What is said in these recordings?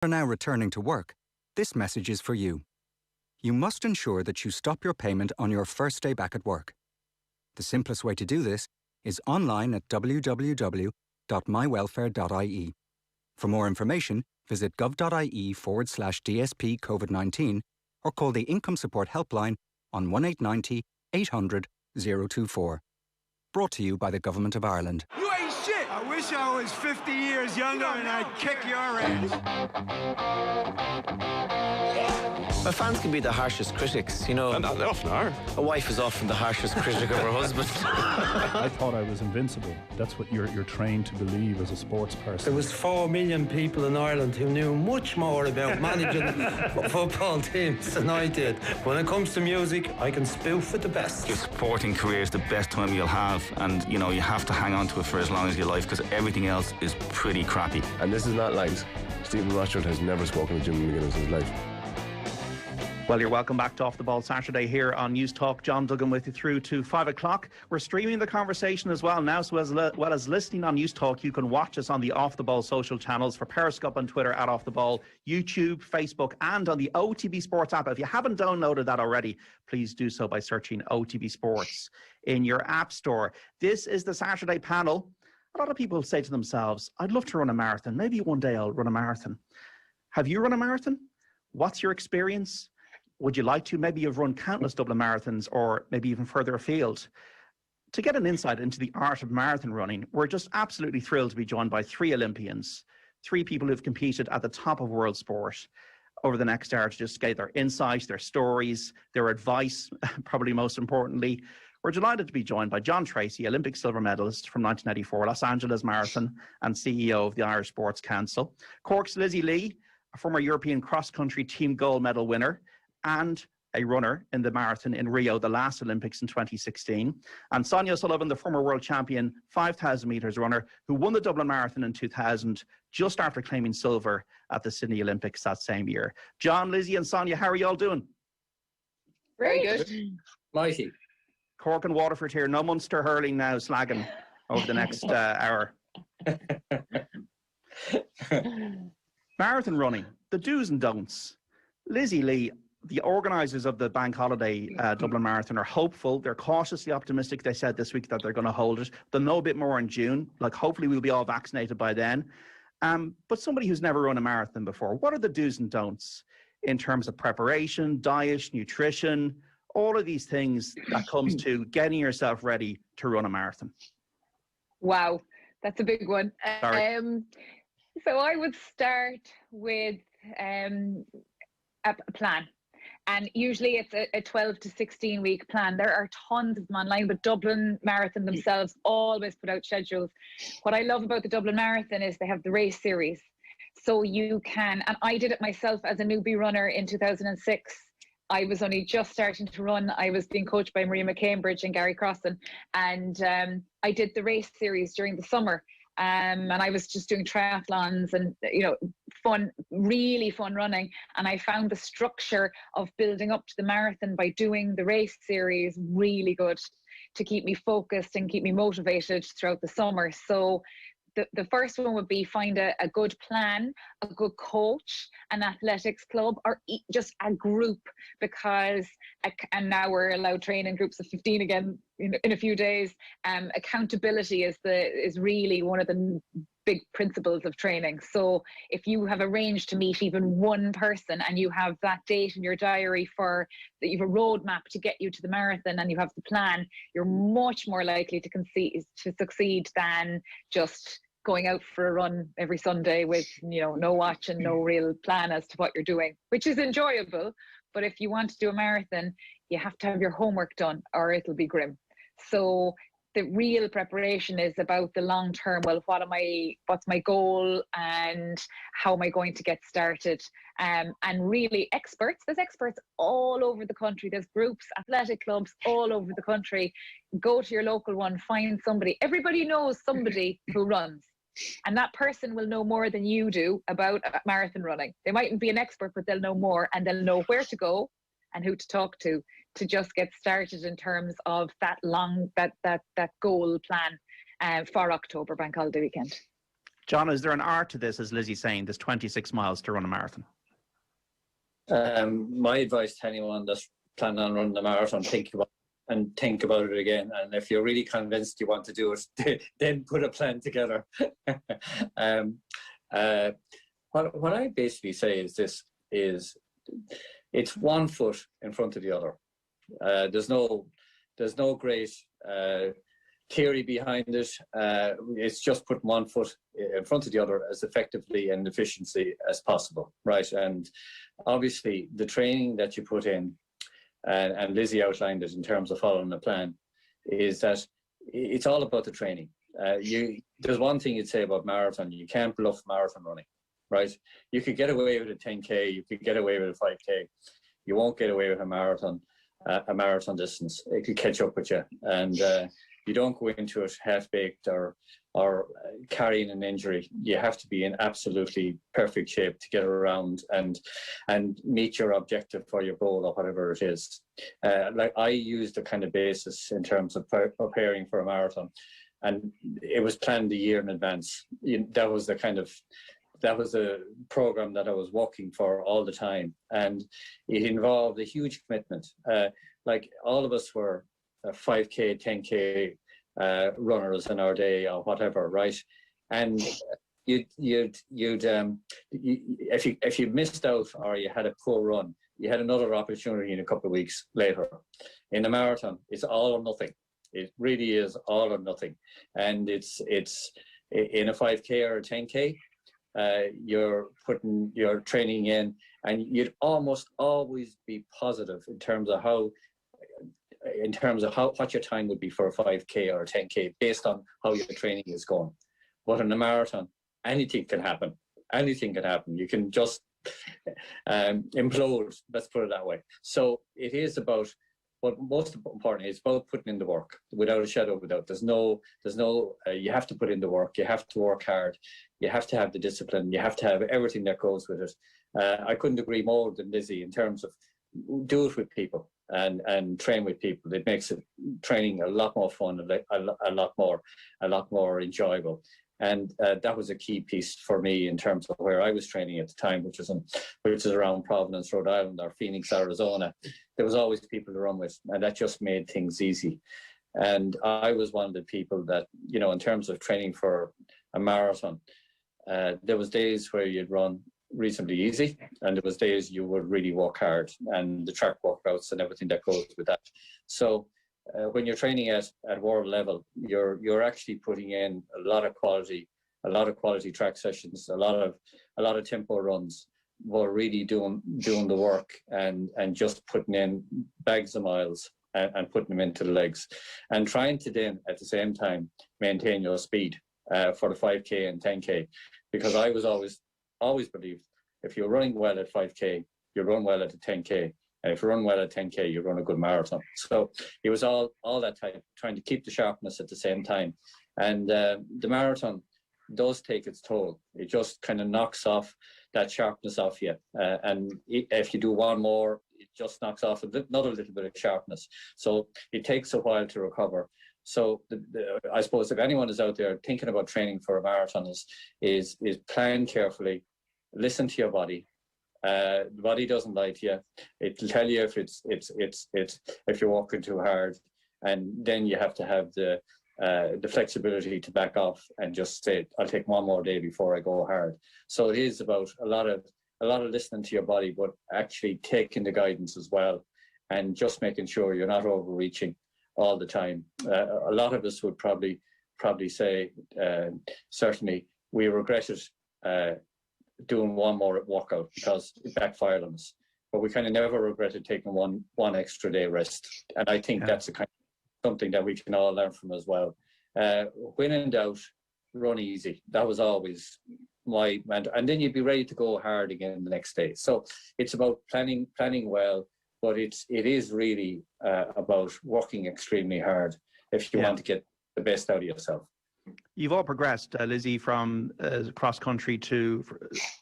are now returning to work, this message is for you. You must ensure that you stop your payment on your first day back at work. The simplest way to do this is online at www.mywelfare.ie. For more information, visit gov.ie/DSP COVID-19 or call the Income Support Helpline on 1890 800 024. Brought to you by the Government of Ireland. You ain't shit! I wish I was 50 years younger and I'd kick your ass. Well, fans can be the harshest critics, you know. And they often are. A wife is often the harshest critic of her husband. I thought I was invincible. That's what you're trained to believe as a sports person. There was 4 million people in Ireland who knew much more about managing football teams than I did. When it comes to music, I can spoof with the best. Your sporting career is the best time you'll have, and you know you have to hang on to it for as long as you like, because everything else is pretty crappy. And this is not lies. Stephen Rothschild has never spoken to Jimmy McGuinness in his life. Well, you're welcome back to Off the Ball Saturday here on News Talk. John Duggan with you through to 5 o'clock. We're streaming the conversation as well now, so as well as listening on News Talk, you can watch us on the Off the Ball social channels for Periscope on Twitter at Off the Ball, YouTube, Facebook, and on the OTB Sports app. If you haven't downloaded that already, please do so by searching OTB Sports in your app store. This is the Saturday panel. A lot of people say to themselves, I'd love to run a marathon. Maybe one day I'll run a marathon. Have you run a marathon? What's your experience? Would you like to? Maybe you've run countless Dublin marathons or maybe even further afield. To get an insight into the art of marathon running, we're just absolutely thrilled to be joined by 3 Olympians, 3 people who've competed at the top of world sport over the next hour to just get their insights, their stories, their advice, probably most importantly. We're delighted to be joined by John Treacy, Olympic silver medalist from 1994, Los Angeles Marathon and CEO of the Irish Sports Council. Cork's Lizzie Lee, a former European cross-country team gold medal winner, and a runner in the marathon in Rio, the last Olympics in 2016. And Sonia O'Sullivan, the former world champion 5,000 metres runner who won the Dublin Marathon in 2000, just after claiming silver at the Sydney Olympics that same year. John, Lizzie and Sonia, how are you all doing? Very good. Mighty. Cork and Waterford here. No Munster hurling now, slagging over the next hour. Marathon running, the do's and don'ts. Lizzie Lee, the organisers of the bank holiday Dublin Marathon are hopeful. They're cautiously optimistic. They said this week that they're going to hold it. They'll know a bit more in June. Like, hopefully we'll be all vaccinated by then. But somebody who's never run a marathon before, what are the do's and don'ts in terms of preparation, diet, nutrition, all of these things that comes to getting yourself ready to run a marathon? Wow, that's a big one. Sorry. So I would start with a plan. And usually it's a 12 to 16 week plan. There are tons of them online, but Dublin Marathon themselves always put out schedules. What I love about the Dublin Marathon is they have the race series. So you can, and I did it myself as a newbie runner in 2006. I was only just starting to run. I was being coached by Maria McCambridge and Gary Crossan. And I did the race series during the summer. And I was just doing triathlons and, you know, fun, really fun running. And I found the structure of building up to the marathon by doing the race series really good to keep me focused and keep me motivated throughout the summer. So the first one would be find a good plan, a good coach, an athletics club, or just a group, because, and now we're allowed training groups of 15 again in a few days. Accountability is really one of the big principles of training. So if you have arranged to meet even one person and you have that date in your diary for that, you have a roadmap to get you to the marathon and you have the plan, you're much more likely to succeed than just going out for a run every Sunday with, you know, no watch and no real plan as to what you're doing, which is enjoyable. But if you want to do a marathon, you have to have your homework done or it'll be grim. So the real preparation is about the long term. Well, what's my goal and how am I going to get started? And really there's experts all over the country. There's groups, athletic clubs all over the country. Go to your local one, find somebody. Everybody knows somebody who runs. And that person will know more than you do about marathon running. They mightn't be an expert, but they'll know more and they'll know where to go and who to talk to just get started in terms of that goal plan for October bank holiday weekend. John, is there an art to this, as Lizzie's saying, this 26 miles to run a marathon? My advice to anyone that's planning on running the marathon, think about it again. And if you're really convinced you want to do it, then put a plan together. What I basically say is this: it's 1 foot in front of the other. There's no great theory behind it. It's just putting 1 foot in front of the other as effectively and efficiently as possible, right? And obviously, the training that you put in, and Lizzie outlined it in terms of following the plan, is that it's all about the training. There's one thing you'd say about marathon: you can't bluff marathon running, right? You could get away with a 10K, you could get away with a 5K. You won't get away with a marathon distance. It could catch up with you, and you don't go into it half-baked or carrying an injury. You have to be in absolutely perfect shape to get around and meet your objective or your goal or whatever it is. Like I used the kind of basis in terms of preparing for a marathon, and it was planned a year in advance. That was a program that I was working for all the time, and it involved a huge commitment. Like all of us were 5K, 10K runners in our day or whatever, right? And if you missed out or you had a poor run, you had another opportunity in a couple of weeks later. In a marathon, it's all or nothing. It really is all or nothing, and it's in a 5K or a 10K. You're putting your training in, and you'd almost always be positive in terms of what your time would be for a 5K or a 10K based on how your training is going. But in a marathon, anything can happen. Anything can happen. You can just implode, let's put it that way. So it is about, what most important is about putting in the work without a shadow of a doubt. There's no, you have to put in the work. You have to work hard. You have to have the discipline. You have to have everything that goes with it. I couldn't agree more than Lizzie in terms of do it with people and train with people. It makes training a lot more fun, a lot more enjoyable. And that was a key piece for me in terms of where I was training at the time, which is around Providence, Rhode Island, or Phoenix, Arizona. There was always people to run with, and that just made things easy. And I was one of the people that, in terms of training for a marathon, there was days where you'd run reasonably easy, and there was days you would really work hard, and the track workouts and everything that goes with that. So when you're training at world level, you're actually putting in a lot of quality track sessions, a lot of tempo runs. We're really doing the work and just putting in bags of miles and putting them into the legs, and trying to then at the same time maintain your speed for the 5K and 10K, because I was always believed if you're running well at 5K, you run well at the 10K. And if you run well at 10K, you run a good marathon. So it was all that time, trying to keep the sharpness at the same time. And the marathon does take its toll. It just kind of knocks off that sharpness off you. And if you do one more, it just knocks off another little bit of sharpness. So it takes a while to recover. So I suppose if anyone is out there thinking about training for a marathon, is plan carefully, listen to your body. The body doesn't lie to you. It'll tell you if you're working too hard, and then you have to have the flexibility to back off and just say, I'll take one more day before I go hard. So it is about a lot of listening to your body, but actually taking the guidance as well, and just making sure you're not overreaching all the time. A lot of us would probably say, certainly we regretted doing one more workout because it backfired on us, but we kind of never regretted taking one extra day rest. And I think that's a kind of something that we can all learn from as well. When in doubt, run easy. That was always my mantra, and then you'd be ready to go hard again the next day. So it's about planning well, but it is really about working extremely hard if you want to get the best out of yourself. You've all progressed, Lizzie, from cross-country to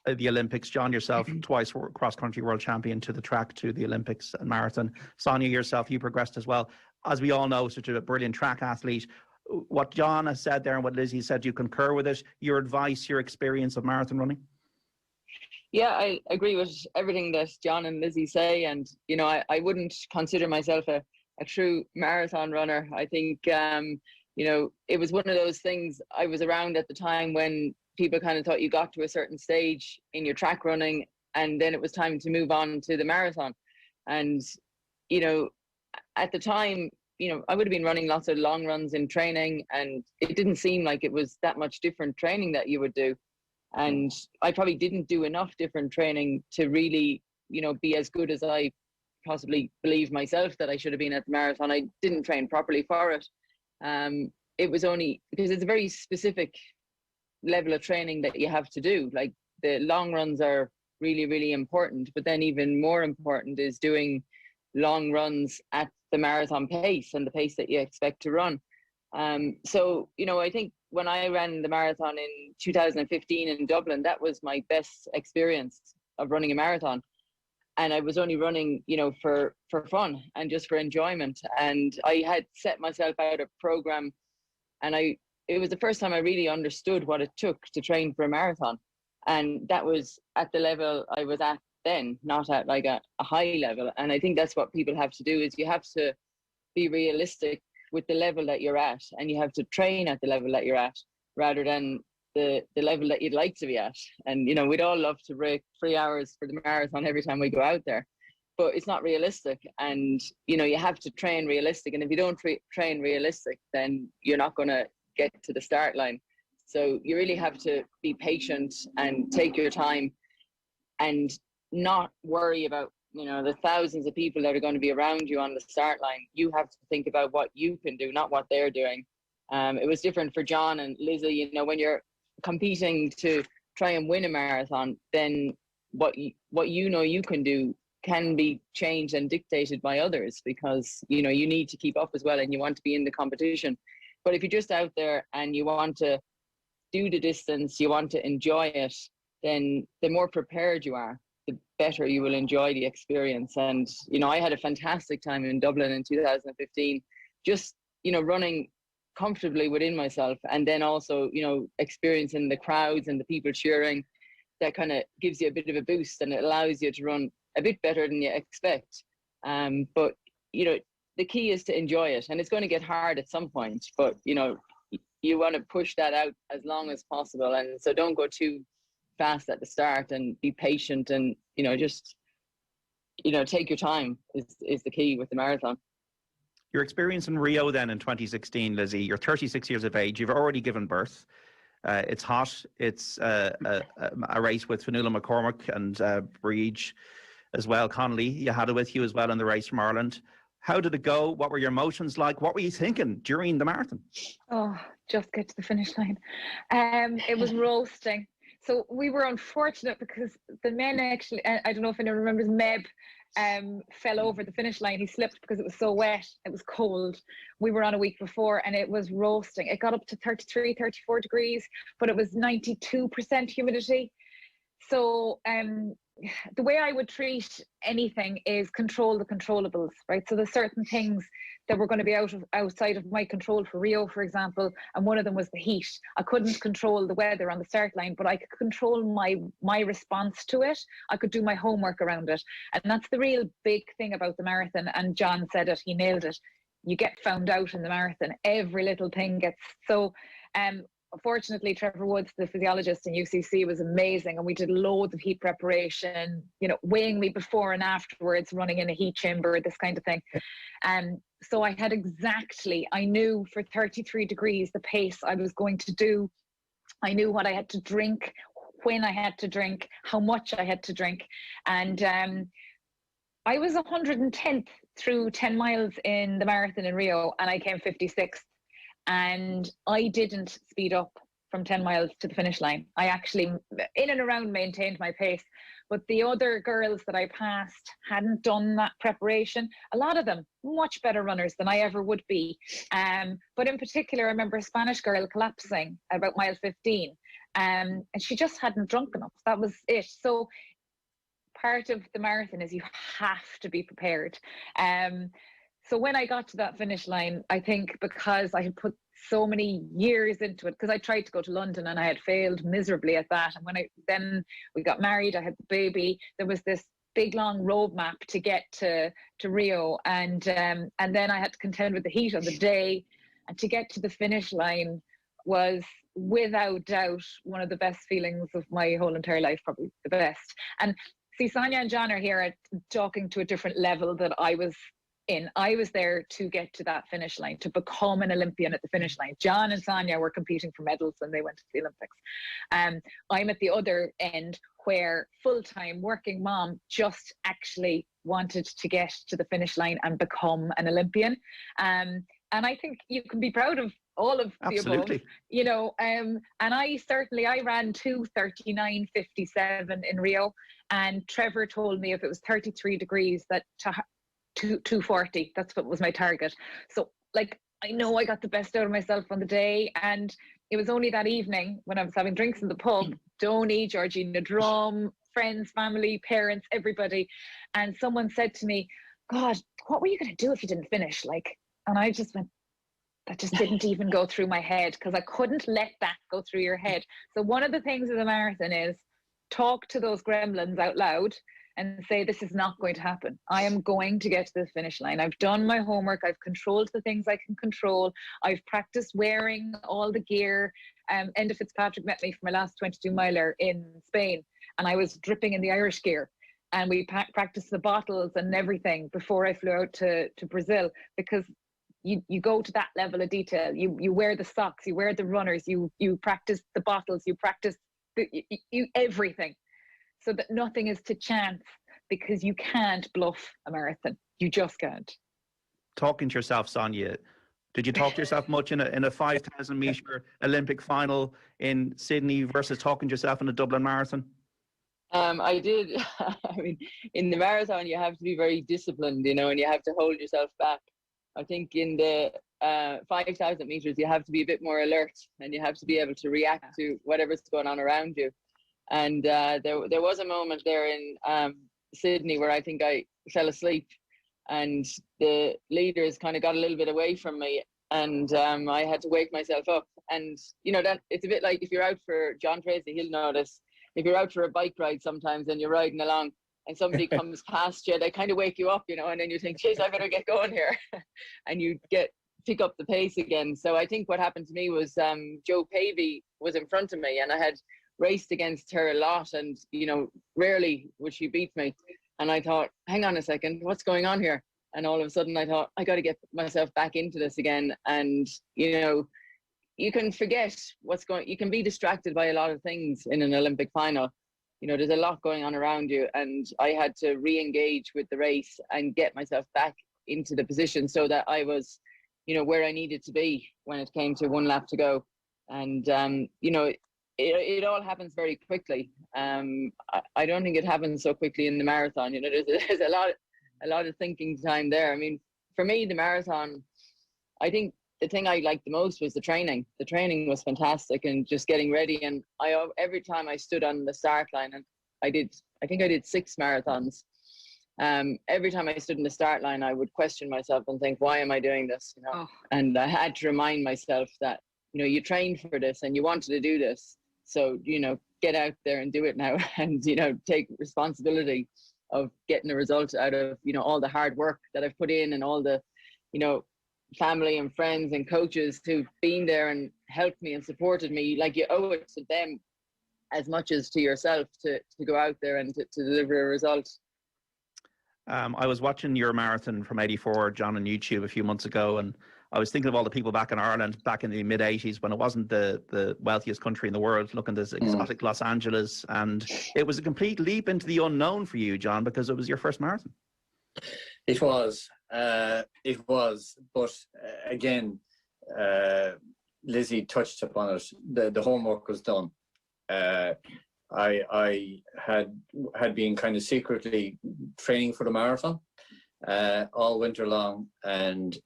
the Olympics. John, yourself, twice cross-country world champion, to the track, to the Olympics and marathon. Sonia, yourself, you progressed as well. As we all know, such a brilliant track athlete. what John has said there and what Lizzie said, do you concur with it? Your advice, your experience of marathon running? Yeah, I agree with everything that John and Lizzie say. And, you know, I wouldn't consider myself a true marathon runner. I think, you know, it was one of those things. I was around at the time when people kind of thought you got to a certain stage in your track running and then it was time to move on to the marathon. And, you know, at the time, you know, I would have been running lots of long runs in training and it didn't seem like it was that much different training that you would do. And I probably didn't do enough different training to really, you know, be as good as I possibly believe myself that I should have been at the marathon. I didn't train properly for it. It was only because it's a very specific level of training that you have to do. Like the long runs are really, really important, but then even more important is doing long runs at the marathon pace and the pace that you expect to run. So, you know, I think when I ran the marathon in 2015 in Dublin, that was my best experience of running a marathon. And I was only running, you know, for fun and just for enjoyment. And I had set myself out a program and it was the first time I really understood what it took to train for a marathon. And that was at the level I was at then, not at like a high level. And I think that's what people have to do, is you have to be realistic with the level that you're at, and you have to train at the level that you're at rather than the level that you'd like to be at. And, you know, we'd all love to break 3 hours for the marathon every time we go out there, but it's not realistic. And, you know, you have to train realistic. And if you don't train realistic, then you're not going to get to the start line. So you really have to be patient and take your time and not worry about, you know, the thousands of people that are going to be around you on the start line. You have to think about what you can do, not what they're doing. It was different for John and Lizzie. You know, when you're competing to try and win a marathon, then what you know you can do can be changed and dictated by others, because, you know, you need to keep up as well and you want to be in the competition. But if you're just out there and you want to do the distance, you want to enjoy it, then the more prepared you are, the better you will enjoy the experience. And, you know, I had a fantastic time in Dublin in 2015, just, you know, running comfortably within myself, and then also, you know, experiencing the crowds and the people cheering. That kind of gives you a bit of a boost and it allows you to run a bit better than you expect. But, you know, the key is to enjoy it, and it's going to get hard at some point, but, you know, you want to push that out as long as possible. And so don't go too fast at the start, and be patient, and, you know, just, you know, take your time is the key with the marathon. Your experience in Rio then in 2016, Lizzie, you're 36 years of age, you've already given birth. It's hot. It's a race with Fionnuala McCormick and Breach as well. Connolly, you had it with you as well in the race from Ireland. How did it go? What were your emotions like? What were you thinking during the marathon? Oh, just get to the finish line. It was roasting. So we were unfortunate because the men actually, I don't know if anyone remembers, Meb fell over the finish line. He slipped because it was so wet. It was cold. We were on a week before and it was roasting. It got up to 33, 34 degrees, but it was 92% humidity. So the way I would treat anything is control the controllables, right? So there's certain things that were going to be outside of my control for Rio, for example, and one of them was the heat. I couldn't control the weather on the start line, but I could control my response to it. I could do my homework around it. And that's the real big thing about the marathon. And John said it, he nailed it. You get found out in the marathon. Every little thing gets so... Fortunately, Trevor Woods, the physiologist in UCC, was amazing, and we did loads of heat preparation, you know, weighing me before and afterwards, running in a heat chamber, this kind of thing. So I had I knew for 33 degrees the pace I was going to do. I knew what I had to drink, when I had to drink, how much I had to drink. And I was 110th through 10 miles in the marathon in Rio, and I came 56th. And I didn't speed up from 10 miles to the finish line. I actually, in and around, maintained my pace. But the other girls that I passed hadn't done that preparation. A lot of them, much better runners than I ever would be. But in particular, I remember a Spanish girl collapsing at about mile 15. And she just hadn't drunk enough. That was it. So part of the marathon is you have to be prepared. So when I got to that finish line, I think because I had put so many years into it, because I tried to go to London and I had failed miserably at that. And then we got married, I had the baby, there was this big long roadmap to get to Rio. And then I had to contend with the heat on the day. And to get to the finish line was without doubt one of the best feelings of my whole entire life, probably the best. And see, Sonia and John are here talking to a different level that I was in. I was there to get to that finish line, to become an Olympian at the finish line. John and Sonia were competing for medals when they went to the Olympics. I'm at the other end, where full-time working mom just actually wanted to get to the finish line and become an Olympian. And I think you can be proud of all of the above, you know. And I ran 2:39.57 in Rio, and Trevor told me if it was 33 degrees that 2:40, that's what was my target. So like, I know I got the best out of myself on the day. And it was only that evening when I was having drinks in the pub, Donny, Georgina Drum, friends, family, parents, everybody, and someone said to me, God, what were you going to do if you didn't finish? Like, and I just went, that just didn't even go through my head, because I couldn't let that go through your head. So one of the things of the marathon is talk to those gremlins out loud and say, this is not going to happen. I am going to get to the finish line. I've done my homework. I've controlled the things I can control. I've practiced wearing all the gear. Enda Fitzpatrick met me for my last 22 miler in Spain, and I was dripping in the Irish gear. And we practiced the bottles and everything before I flew out to Brazil, because you go to that level of detail. You wear the socks, you wear the runners, you practice the bottles, you practice everything, so that nothing is to chance, because you can't bluff a marathon. You just can't. Talking to yourself, Sonia, did you talk to yourself much in a 5,000 metre Olympic final in Sydney versus talking to yourself in a Dublin marathon? I did. I mean, in the marathon, you have to be very disciplined, you know, and you have to hold yourself back. I think in the 5,000 meters, you have to be a bit more alert, and you have to be able to react to whatever's going on around you. And there was a moment there in Sydney where I think I fell asleep, and the leaders kind of got a little bit away from me, and I had to wake myself up. And you know, that it's a bit like if you're out for John Treacy, he'll know this. If you're out for a bike ride sometimes and you're riding along and somebody comes past you, they kind of wake you up, you know, and then you think, geez, I better get going here. And you pick up the pace again. So I think what happened to me was Jo Pavey was in front of me, and I had raced against her a lot, and, you know, rarely would she beat me. And I thought, hang on a second, what's going on here? And all of a sudden I thought, I got to get myself back into this again. And, you know, you can forget you can be distracted by a lot of things in an Olympic final. You know, there's a lot going on around you, and I had to re-engage with the race and get myself back into the position so that I was, you know, where I needed to be when it came to one lap to go. And, you know, it all happens very quickly. I don't think it happens so quickly in the marathon. You know, there's a lot of thinking time there. I mean, for me, the marathon, I think the thing I liked the most was the training. The training was fantastic, and just getting ready. And every time I stood on the start line, and I think I did 6 marathons. Every time I stood in the start line, I would question myself and think, why am I doing this? You know? Oh. And I had to remind myself that, you know, you trained for this and you wanted to do this. So, you know, get out there and do it now, and, you know, take responsibility of getting a result out of, you know, all the hard work that I've put in, and all the, you know, family and friends and coaches who've been there and helped me and supported me. Like, you owe it to them as much as to yourself to go out there and to deliver a result. I was watching your marathon from '84, John, on YouTube a few months ago, and I was thinking of all the people back in Ireland back in the mid-'80s when it wasn't the wealthiest country in the world, looking at this exotic Los Angeles. And it was a complete leap into the unknown for you, John, because it was your first marathon. It was. But again, Lizzie touched upon it. The homework was done. I had been kind of secretly training for the marathon all winter long, and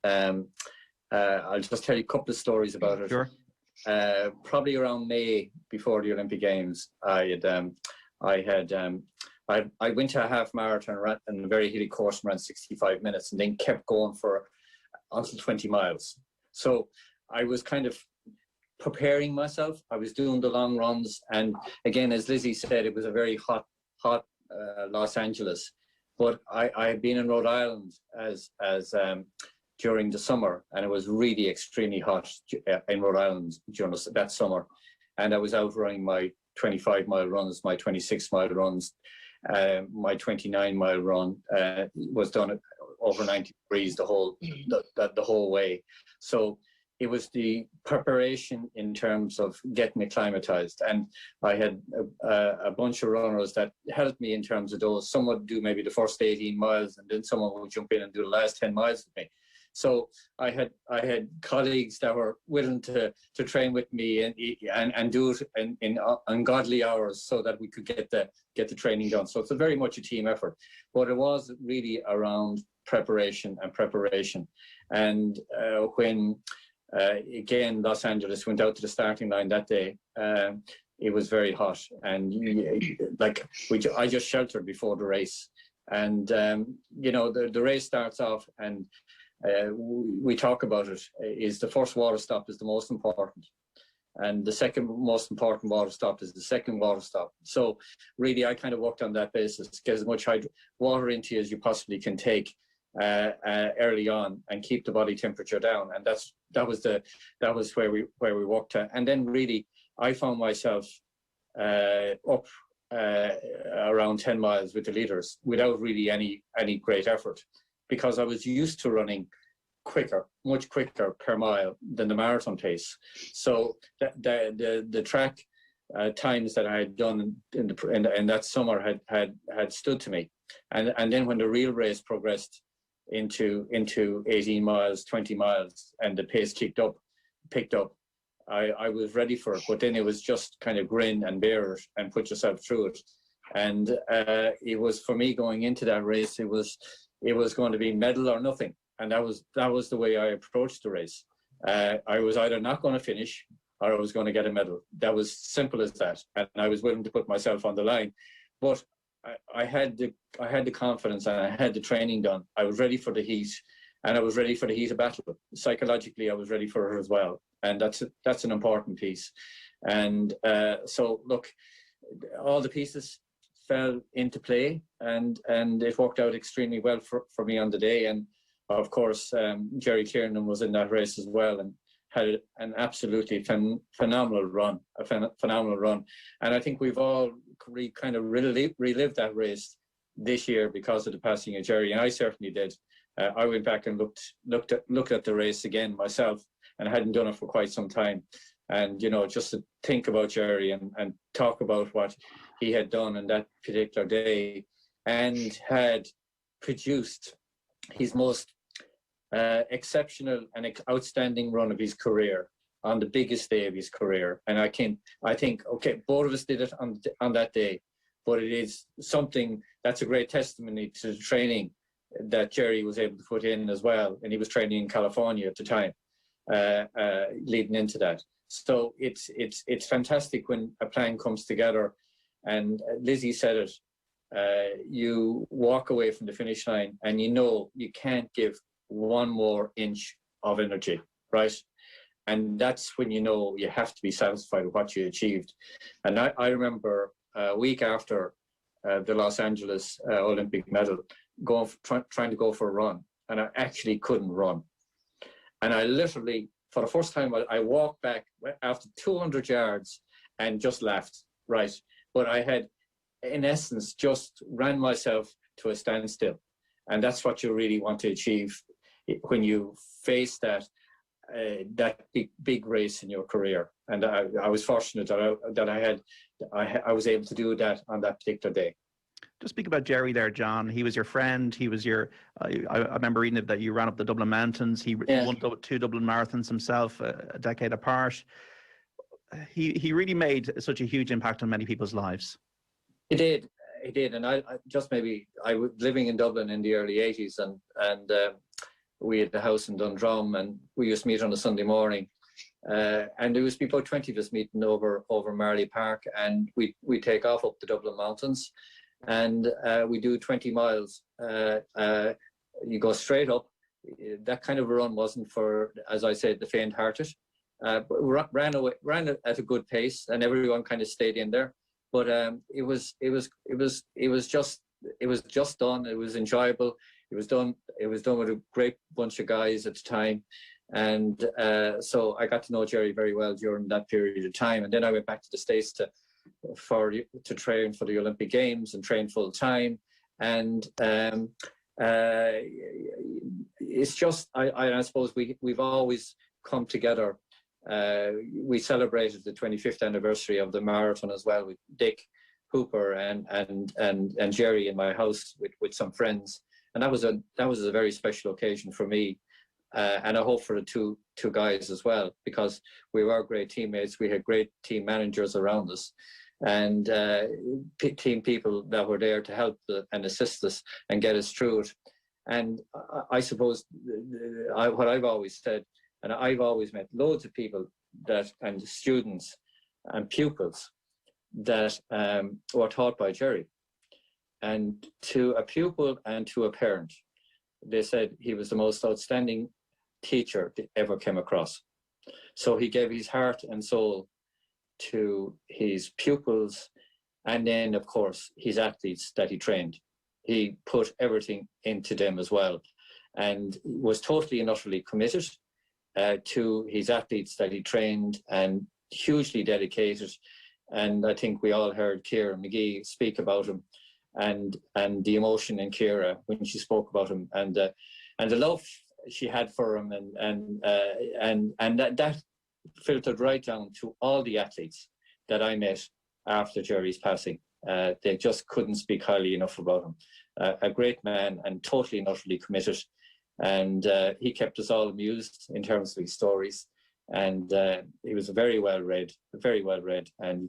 I'll just tell you a couple of stories about it. Sure. Probably around May, before the Olympic Games, I I went to a half marathon and a very hilly course around 65 minutes, and then kept going for until 20 miles. So I was kind of preparing myself. I was doing the long runs, and again, as Lizzie said, it was a very hot Los Angeles. But I had been in Rhode Island as during the summer, and it was really extremely hot in Rhode Island during that summer. And I was out running my 25-mile runs, my 26-mile runs, my 29-mile run was done at over 90 degrees the whole way. So it was the preparation in terms of getting acclimatized. And I had a bunch of runners that helped me in terms of those. Some would do maybe the first 18 miles, and then someone would jump in and do the last 10 miles with me. So I had colleagues that were willing to train with me and do it in ungodly hours so that we could get the training done. So it's very much a team effort, but it was really around preparation. And when again Los Angeles went out to the starting line that day, it was very hot, and I just sheltered before the race, and the race starts off, and we talk about it, is the first water stop is the most important, and the second most important water stop is the second water stop. So really I kind of worked on that basis, get as much water into you as you possibly can take early on, and keep the body temperature down. And that was where we worked at. And then really I found myself up around 10 miles with the leaders without really any great effort, because I was used to running much quicker per mile than the marathon pace. So the track times that I had done in that summer had stood to me. And then when the real race progressed into 18 miles, 20 miles, and the pace picked up, I was ready for it. But then it was just kind of grin and bear it and put yourself through it. And it was, for me, going into that race, it was going to be medal or nothing. And that was the way I approached the race. I was either not going to finish or I was going to get a medal. That was simple as that. And I was willing to put myself on the line. But I had the confidence, and I had the training done. I was ready for the heat, and I was ready for the heat of battle. Psychologically, I was ready for it as well. And that's an important piece. And so look, all the pieces fell into play, and it worked out extremely well for me on the day. And of course, Jerry Kiernan was in that race as well, and had an absolutely phenomenal run. And I think we've all kind of relived that race this year because of the passing of Jerry, and I certainly did. I went back and looked at the race again myself, and I hadn't done it for quite some time. And just to think about Jerry and talk about what he had done on that particular day, and had produced his most exceptional and outstanding run of his career on the biggest day of his career. And I think, okay, both of us did it on that day, but it is something that's a great testimony to the training that Jerry was able to put in as well. And he was training in California at the time, leading into that. So it's fantastic when a plan comes together. And Lizzie said it, you walk away from the finish line and you can't give one more inch of energy, right? And that's when you have to be satisfied with what you achieved. And I remember a week after the Los Angeles Olympic medal, trying to go for a run, and I actually couldn't run. And I literally, for the first time, I walked back after 200 yards and just laughed, right? But I had, in essence, just ran myself to a standstill. And that's what you really want to achieve when you face that big race in your career. And I was fortunate that I was able to do that on that particular day. Just speak about Jerry there, John. He was your friend. He was your. I remember reading that you ran up the Dublin Mountains. He won 2 Dublin marathons himself, a decade apart. He really made such a huge impact on many people's lives. He did, and I was living in Dublin in the early '80s, and we had a house in Dundrum, and we used to meet on a Sunday morning. And there used to be about 20 of us meeting over Marley Park, and we take off up the Dublin Mountains. and we do 20 miles. You go straight up. That kind of a run wasn't for, as I said, the faint-hearted. But ran at a good pace, and everyone kind of stayed in there. But it was just done. It was enjoyable. It was done with a great bunch of guys at the time, and so I got to know Jerry very well during that period of time. And then I went back to the States to train for the Olympic Games and train full time. And it's just I suppose we've always come together. We celebrated the 25th anniversary of the marathon as well with Dick Hooper and Jerry in my house with some friends, and that was a very special occasion for me, and I hope for the two guys as well, because we were great teammates. We had great team managers around us, and team people that were there to help and assist us and get us through it. And I suppose what I've always said, and I've always met loads of people and students and pupils that were taught by Jerry. And to a pupil and to a parent, they said he was the most outstanding teacher they ever came across. So he gave his heart and soul to his pupils, and then, of course, his athletes that he trained. He put everything into them as well, and was totally and utterly committed to his athletes that he trained, and hugely dedicated. And I think we all heard Ciara McGee speak about him, and the emotion in Ciara when she spoke about him, and the love she had for him, and that filtered right down to all the athletes that I met after Jerry's passing. They just couldn't speak highly enough about him. A great man and totally and utterly committed. And he kept us all amused in terms of his stories. And he was very well read, and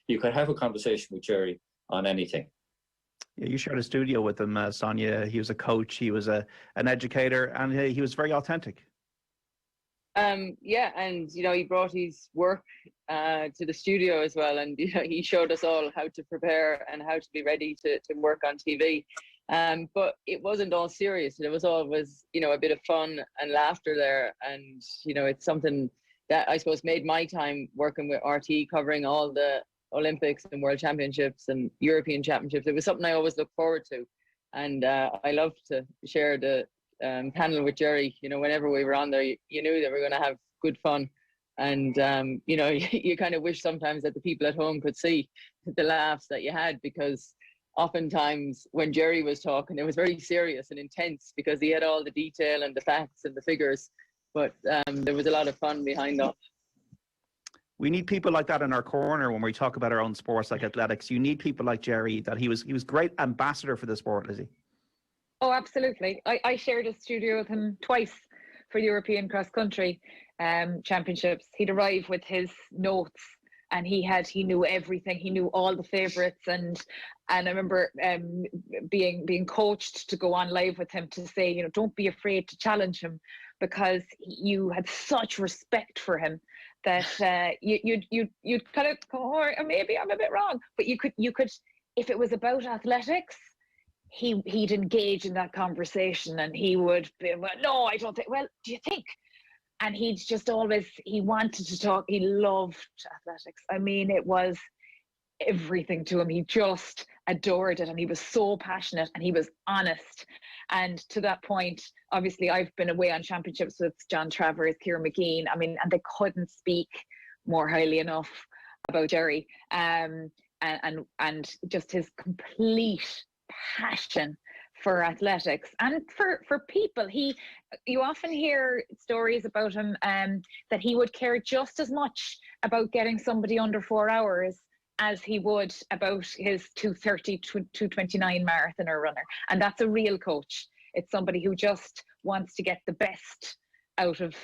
you could have a conversation with Jerry on anything. Yeah, you shared a studio with him, Sonia. He was a coach, he was an educator, and he was very authentic. Yeah, and he brought his work to the studio as well, and he showed us all how to prepare and how to be ready to work on TV. But it wasn't all serious. There was always a bit of fun and laughter there, and it's something that I suppose made my time working with RT, covering all the Olympics and World Championships and European Championships. It was something I always looked forward to, and I loved to share the panel with Jerry. Whenever we were on there, you knew that we were going to have good fun, and you kind of wish sometimes that the people at home could see the laughs that you had, because oftentimes when Jerry was talking, it was very serious and intense because he had all the detail and the facts and the figures, but there was a lot of fun behind that. We need people like that in our corner when we talk about our own sports like athletics. You need people like Jerry. That he was great ambassador for the sport, Lizzie. Oh, absolutely. I shared a studio with him twice for European cross country championships. He'd arrive with his notes, and he knew everything. He knew all the favorites, and I remember being coached to go on live with him to say, don't be afraid to challenge him, because you had such respect for him that you'd kind of go, or maybe I'm a bit wrong, but you could if it was about athletics, he'd engage in that conversation, and he would be, well, no, I don't think, well, do you think? And he wanted to talk. He loved athletics. I mean, it was everything to him. He just adored it, and he was so passionate, and he was honest. And to that point, obviously, I've been away on championships with John Travers, Ciara McGee. I mean, and they couldn't speak more highly enough about Jerry, and just his complete passion for athletics and for people. You often hear stories about him that he would care just as much about getting somebody under 4 hours as he would about his 2:30, 2:29 marathoner runner. And that's a real coach. It's somebody who just wants to get the best out of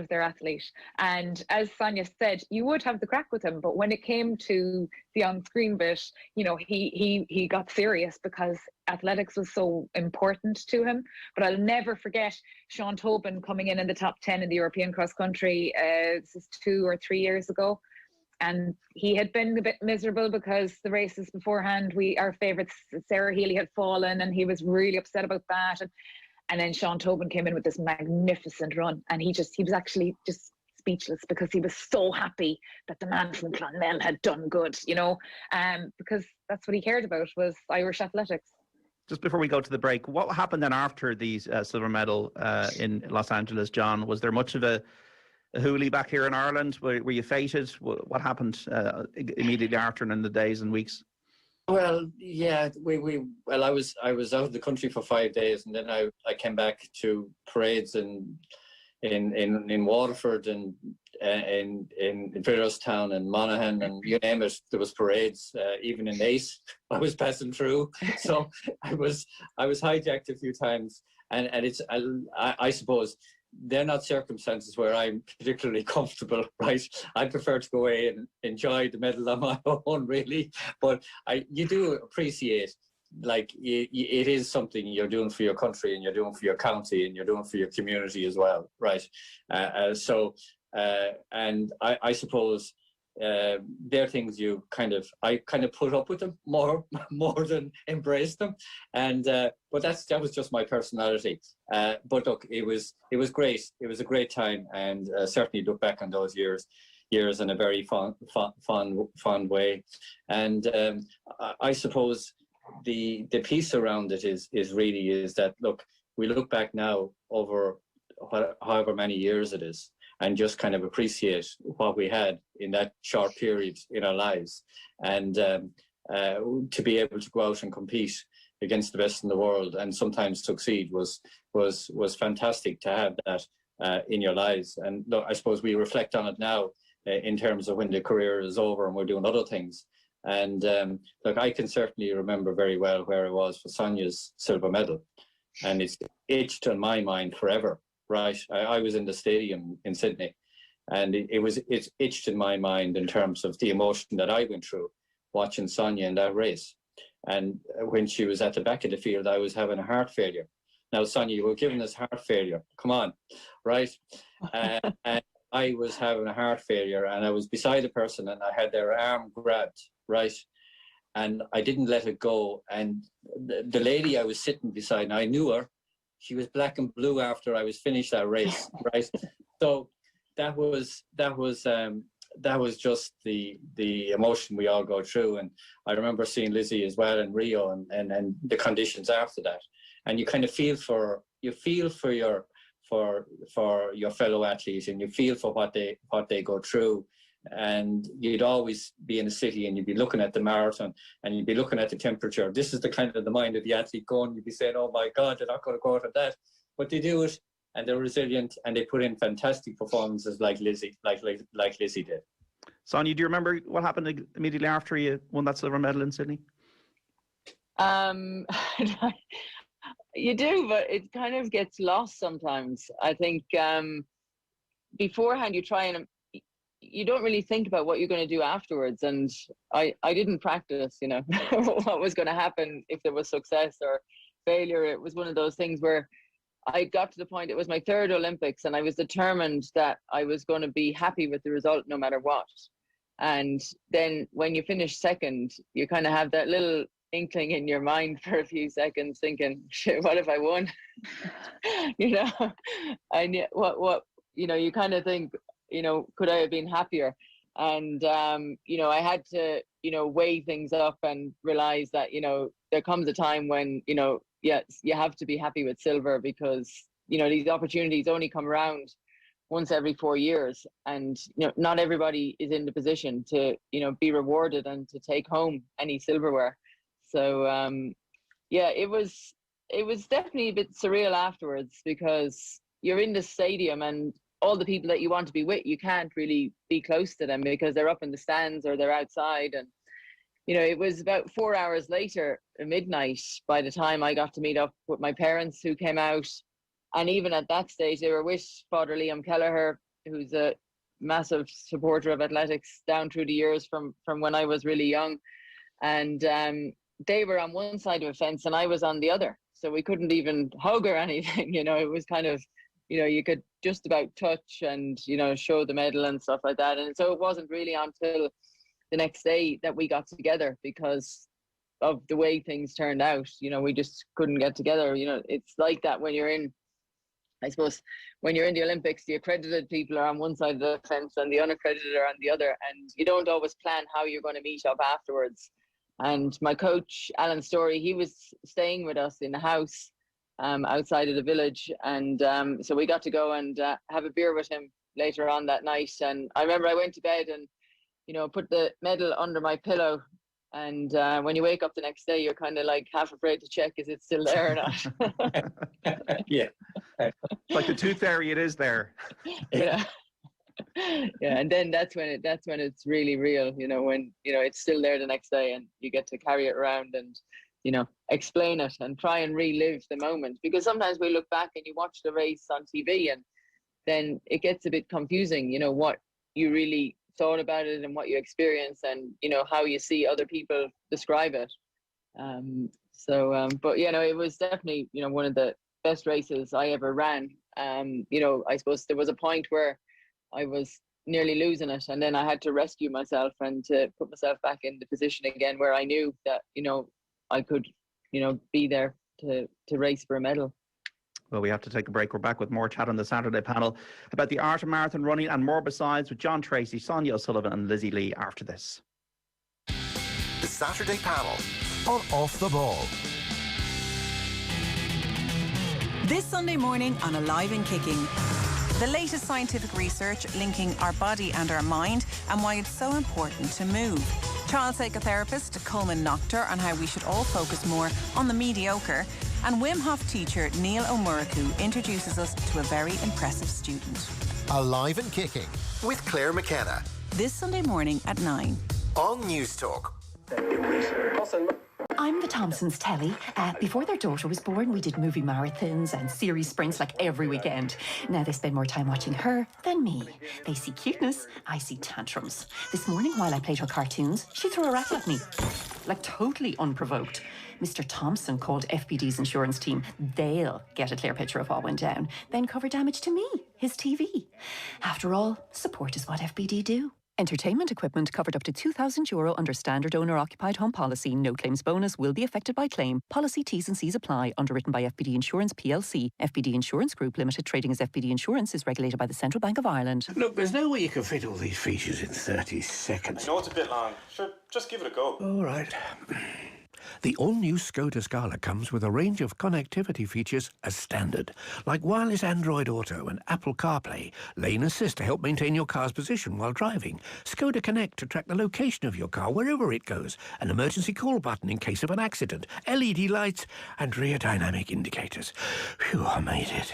their athlete. And as Sonia said, you would have the crack with him, but when it came to the on-screen bit, he got serious because athletics was so important to him. But I'll never forget Sean Tobin coming in the top 10 in the European cross country. This is 2 or 3 years ago. and he had been a bit miserable because the races beforehand, our favourite Sarah Healy had fallen, and he was really upset about that. And then Sean Tobin came in with this magnificent run, and he was actually just speechless because he was so happy that the man from Clonmel had done good, because that's what he cared about, was Irish athletics. Just before we go to the break, what happened then after the silver medal in Los Angeles, John? Was there much of a hoolie back here in Ireland? Were you fated? What happened immediately after and in the days and weeks? Well, yeah, I was out of the country for 5 days, and then I came back to parades in Waterford and in Vidostown and Monaghan, and you name it, there was parades. Even in Naas, I was passing through. So I was hijacked a few times, and it's I suppose they're not circumstances where I'm particularly comfortable, right? I prefer to go away and enjoy the medal on my own, really. But you do appreciate, like, it is something you're doing for your country, and you're doing for your county, and you're doing for your community as well, right? And I suppose they're things I kind of put up with them more than embrace them, and but that was just my personality. But look, it was great. It was a great time, and certainly look back on those years in a very fond way. And I suppose the piece around it is that, look, we look back now over however many years it is, and just kind of appreciate what we had in that short period in our lives, and to be able to go out and compete against the best in the world and sometimes succeed was fantastic to have that in your lives. And look, I suppose we reflect on it now in terms of when the career is over and we're doing other things. And look, I can certainly remember very well where I was for Sonia's silver medal, and it's etched in my mind forever. Right, I was in the stadium in Sydney, and it's etched in my mind in terms of the emotion that I went through watching Sonia in that race. And when she was at the back of the field, I was having a heart failure. Now, Sonia, you were giving us heart failure. Come on, right? And I was having a heart failure, and I was beside a person, and I had their arm grabbed, right? And I didn't let it go. And the lady I was sitting beside, and I knew her. She was black and blue after I was finished that race, right? So that was just the emotion we all go through. And I remember seeing Lizzie as well in Rio, and the conditions after that. And you kind of feel for your fellow athletes, and you feel for what they go through. And you'd always be in a city, and you'd be looking at the marathon, and you'd be looking at the temperature. This is the kind of the mind of the athlete going. You'd be saying, "Oh my God, they're not going to go out of that," but they do it, and they're resilient, and they put in fantastic performances like Lizzie did. Sonia, do you remember what happened immediately after you won that silver medal in Sydney? You do, but it kind of gets lost sometimes. I think beforehand you try and you don't really think about what you're going to do afterwards. And I didn't practice, what was going to happen if there was success or failure. It was one of those things where I got to the point, it was my third Olympics, and I was determined that I was going to be happy with the result no matter what. And then when you finish second, you kind of have that little inkling in your mind for a few seconds thinking, shit, what if I won? And what you kind of think, could I have been happier? And, I had to, weigh things up and realize that, there comes a time when, yes, you have to be happy with silver, because, these opportunities only come around once every 4 years. And, not everybody is in the position to, be rewarded and to take home any silverware. So, it was definitely a bit surreal afterwards, because you're in the stadium and all the people that you want to be with, you can't really be close to them because they're up in the stands or they're outside. And, it was about 4 hours later, at midnight, by the time I got to meet up with my parents, who came out. And even at that stage, they were with Father Liam Kelleher, who's a massive supporter of athletics down through the years from when I was really young. And they were on one side of a fence and I was on the other. So we couldn't even hug or anything, it was kind of, you could just about touch and, show the medal and stuff like that. And so it wasn't really until the next day that we got together because of the way things turned out. We just couldn't get together. It's like that when you're in, I suppose, when you're in the Olympics, the accredited people are on one side of the fence and the unaccredited are on the other. And you don't always plan how you're going to meet up afterwards. And my coach, Alan Story, he was staying with us in the house outside of the village. And so we got to go and have a beer with him later on that night. And I remember I went to bed and, put the medal under my pillow. And when you wake up the next day, you're kind of like half afraid to check, is it still there or not? Yeah. Like the tooth fairy, it is there. Yeah. Yeah, and then that's when it's really real, when it's still there the next day and you get to carry it around and explain it and try and relive the moment, because sometimes we look back and you watch the race on TV and then it gets a bit confusing, what you really thought about it and what you experienced and how you see other people describe it. But it was definitely one of the best races I ever ran. I suppose there was a point where I was nearly losing it, and then I had to rescue myself and to put myself back in the position again where I knew that I could be there to race for a medal. Well, we have to take a break. We're back with more chat on the Saturday panel about the art of marathon running and more besides with John Treacy, Sonia O'Sullivan and Lizzie Lee after this. The Saturday panel on Off the Ball. This Sunday morning on Alive and Kicking. The latest scientific research linking our body and our mind and why it's so important to move. Child psychotherapist Coleman Noctor on how we should all focus more on the mediocre. And Wim Hof teacher Neil O'Muraku introduces us to a very impressive student. Alive and Kicking with Claire McKenna. This Sunday morning at 9. On News Talk. I'm the Thompsons' telly. Before their daughter was born, we did movie marathons and series sprints like every weekend. Now they spend more time watching her than me. They see cuteness, I see tantrums. This morning, while I played her cartoons, she threw a racket at me. Like totally unprovoked. Mr. Thompson called FBD's insurance team. They'll get a clear picture of what went down, then cover damage to me, his TV. After all, support is what FBD do. Entertainment equipment covered up to €2,000 under standard owner-occupied home policy. No claims bonus will be affected by claim. Policy T's and C's apply. Underwritten by FBD Insurance plc. FBD Insurance Group Limited, trading as FBD Insurance, is regulated by the Central Bank of Ireland. Look, there's no way you can fit all these features in 30 seconds. I know it's a bit long. Sure, just give it a go. All right. The all-new Skoda Scala comes with a range of connectivity features as standard, like wireless Android Auto and Apple CarPlay, lane assist to help maintain your car's position while driving, Skoda Connect to track the location of your car wherever it goes, an emergency call button in case of an accident, LED lights and rear dynamic indicators. Phew, I made it.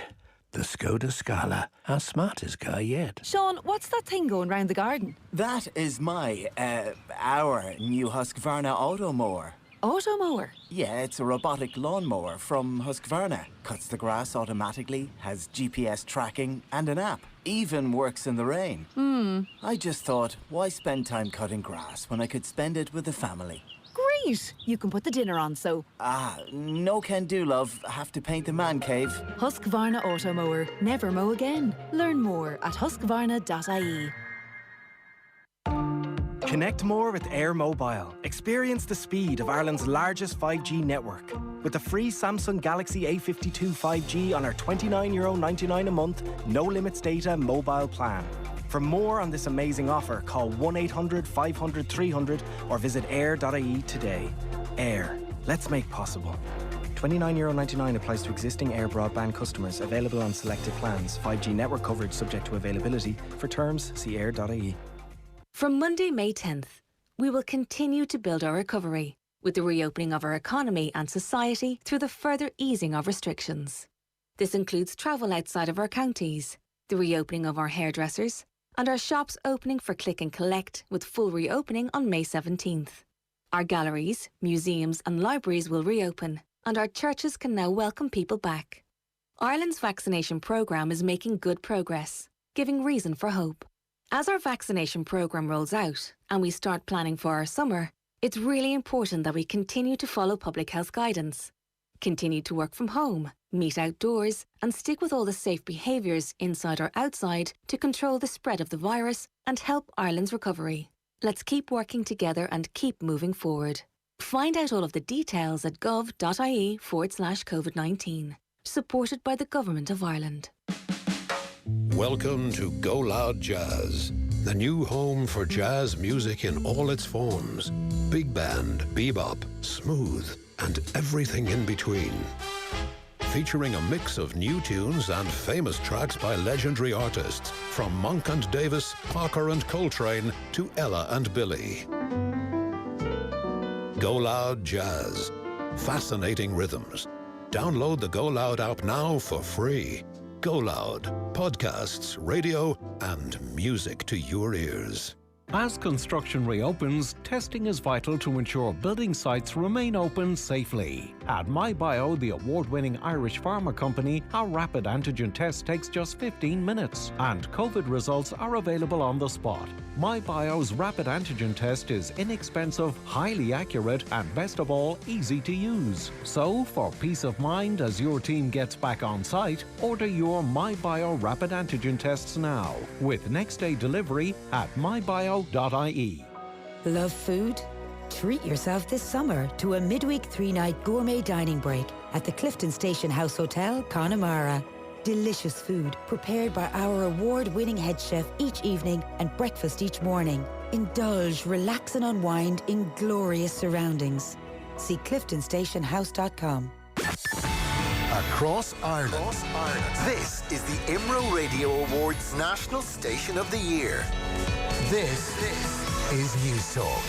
The Skoda Scala, our smartest car yet. Sean, what's that thing going round the garden? That is our new Husqvarna Automower. Automower? Yeah, it's a robotic lawnmower from Husqvarna. Cuts the grass automatically, has GPS tracking and an app. Even works in the rain. I just thought, why spend time cutting grass when I could spend it with the family? Great! You can put the dinner on, so... No can do, love. Have to paint the man cave. Husqvarna Automower. Never mow again. Learn more at husqvarna.ie. Connect more with Air Mobile. Experience the speed of Ireland's largest 5G network. With the free Samsung Galaxy A52 5G on our €29.99 a month, no limits data mobile plan. For more on this amazing offer, call 1-800-500-300 or visit air.ie today. Air. Let's make possible. €29.99 applies to existing Air broadband customers. Available on selected plans. 5G network coverage subject to availability. For terms, see air.ie. From Monday, May 10th, we will continue to build our recovery with the reopening of our economy and society through the further easing of restrictions. This includes travel outside of our counties, the reopening of our hairdressers, and our shops opening for click and collect with full reopening on May 17th. Our galleries, museums and libraries will reopen, and our churches can now welcome people back. Ireland's vaccination programme is making good progress, giving reason for hope. As our vaccination programme rolls out and we start planning for our summer, it's really important that we continue to follow public health guidance. continue to work from home, meet outdoors, and stick with all the safe behaviours inside or outside to control the spread of the virus and help Ireland's recovery. Let's keep working together and keep moving forward. Find out all of the details at gov.ie/COVID-19. Supported by the Government of Ireland. Welcome to Go Loud Jazz, the new home for jazz music in all its forms. Big band, bebop, smooth, and everything in between. Featuring a mix of new tunes and famous tracks by legendary artists, from Monk and Davis, Parker and Coltrane, to Ella and Billy. Go Loud Jazz. Fascinating rhythms. Download the Go Loud app now for free. Go Loud. Podcasts, radio, and music to your ears. As construction reopens, testing is vital to ensure building sites remain open safely. At MyBio, the award-winning Irish pharma company, our rapid antigen test takes just 15 minutes, and COVID results are available on the spot. MyBio's rapid antigen test is inexpensive, highly accurate, and best of all, easy to use. So, for peace of mind as your team gets back on site, order your MyBio rapid antigen tests now, with next-day delivery at mybio.ie. Love food? Treat yourself this summer to a midweek 3-night gourmet dining break at the Clifton Station House Hotel, Connemara. Delicious food prepared by our award-winning head chef each evening and breakfast each morning. Indulge, relax and unwind in glorious surroundings. See cliftonstationhouse.com. Across Ireland. This is the IMRO Radio Awards National Station of the Year. This is News Talk.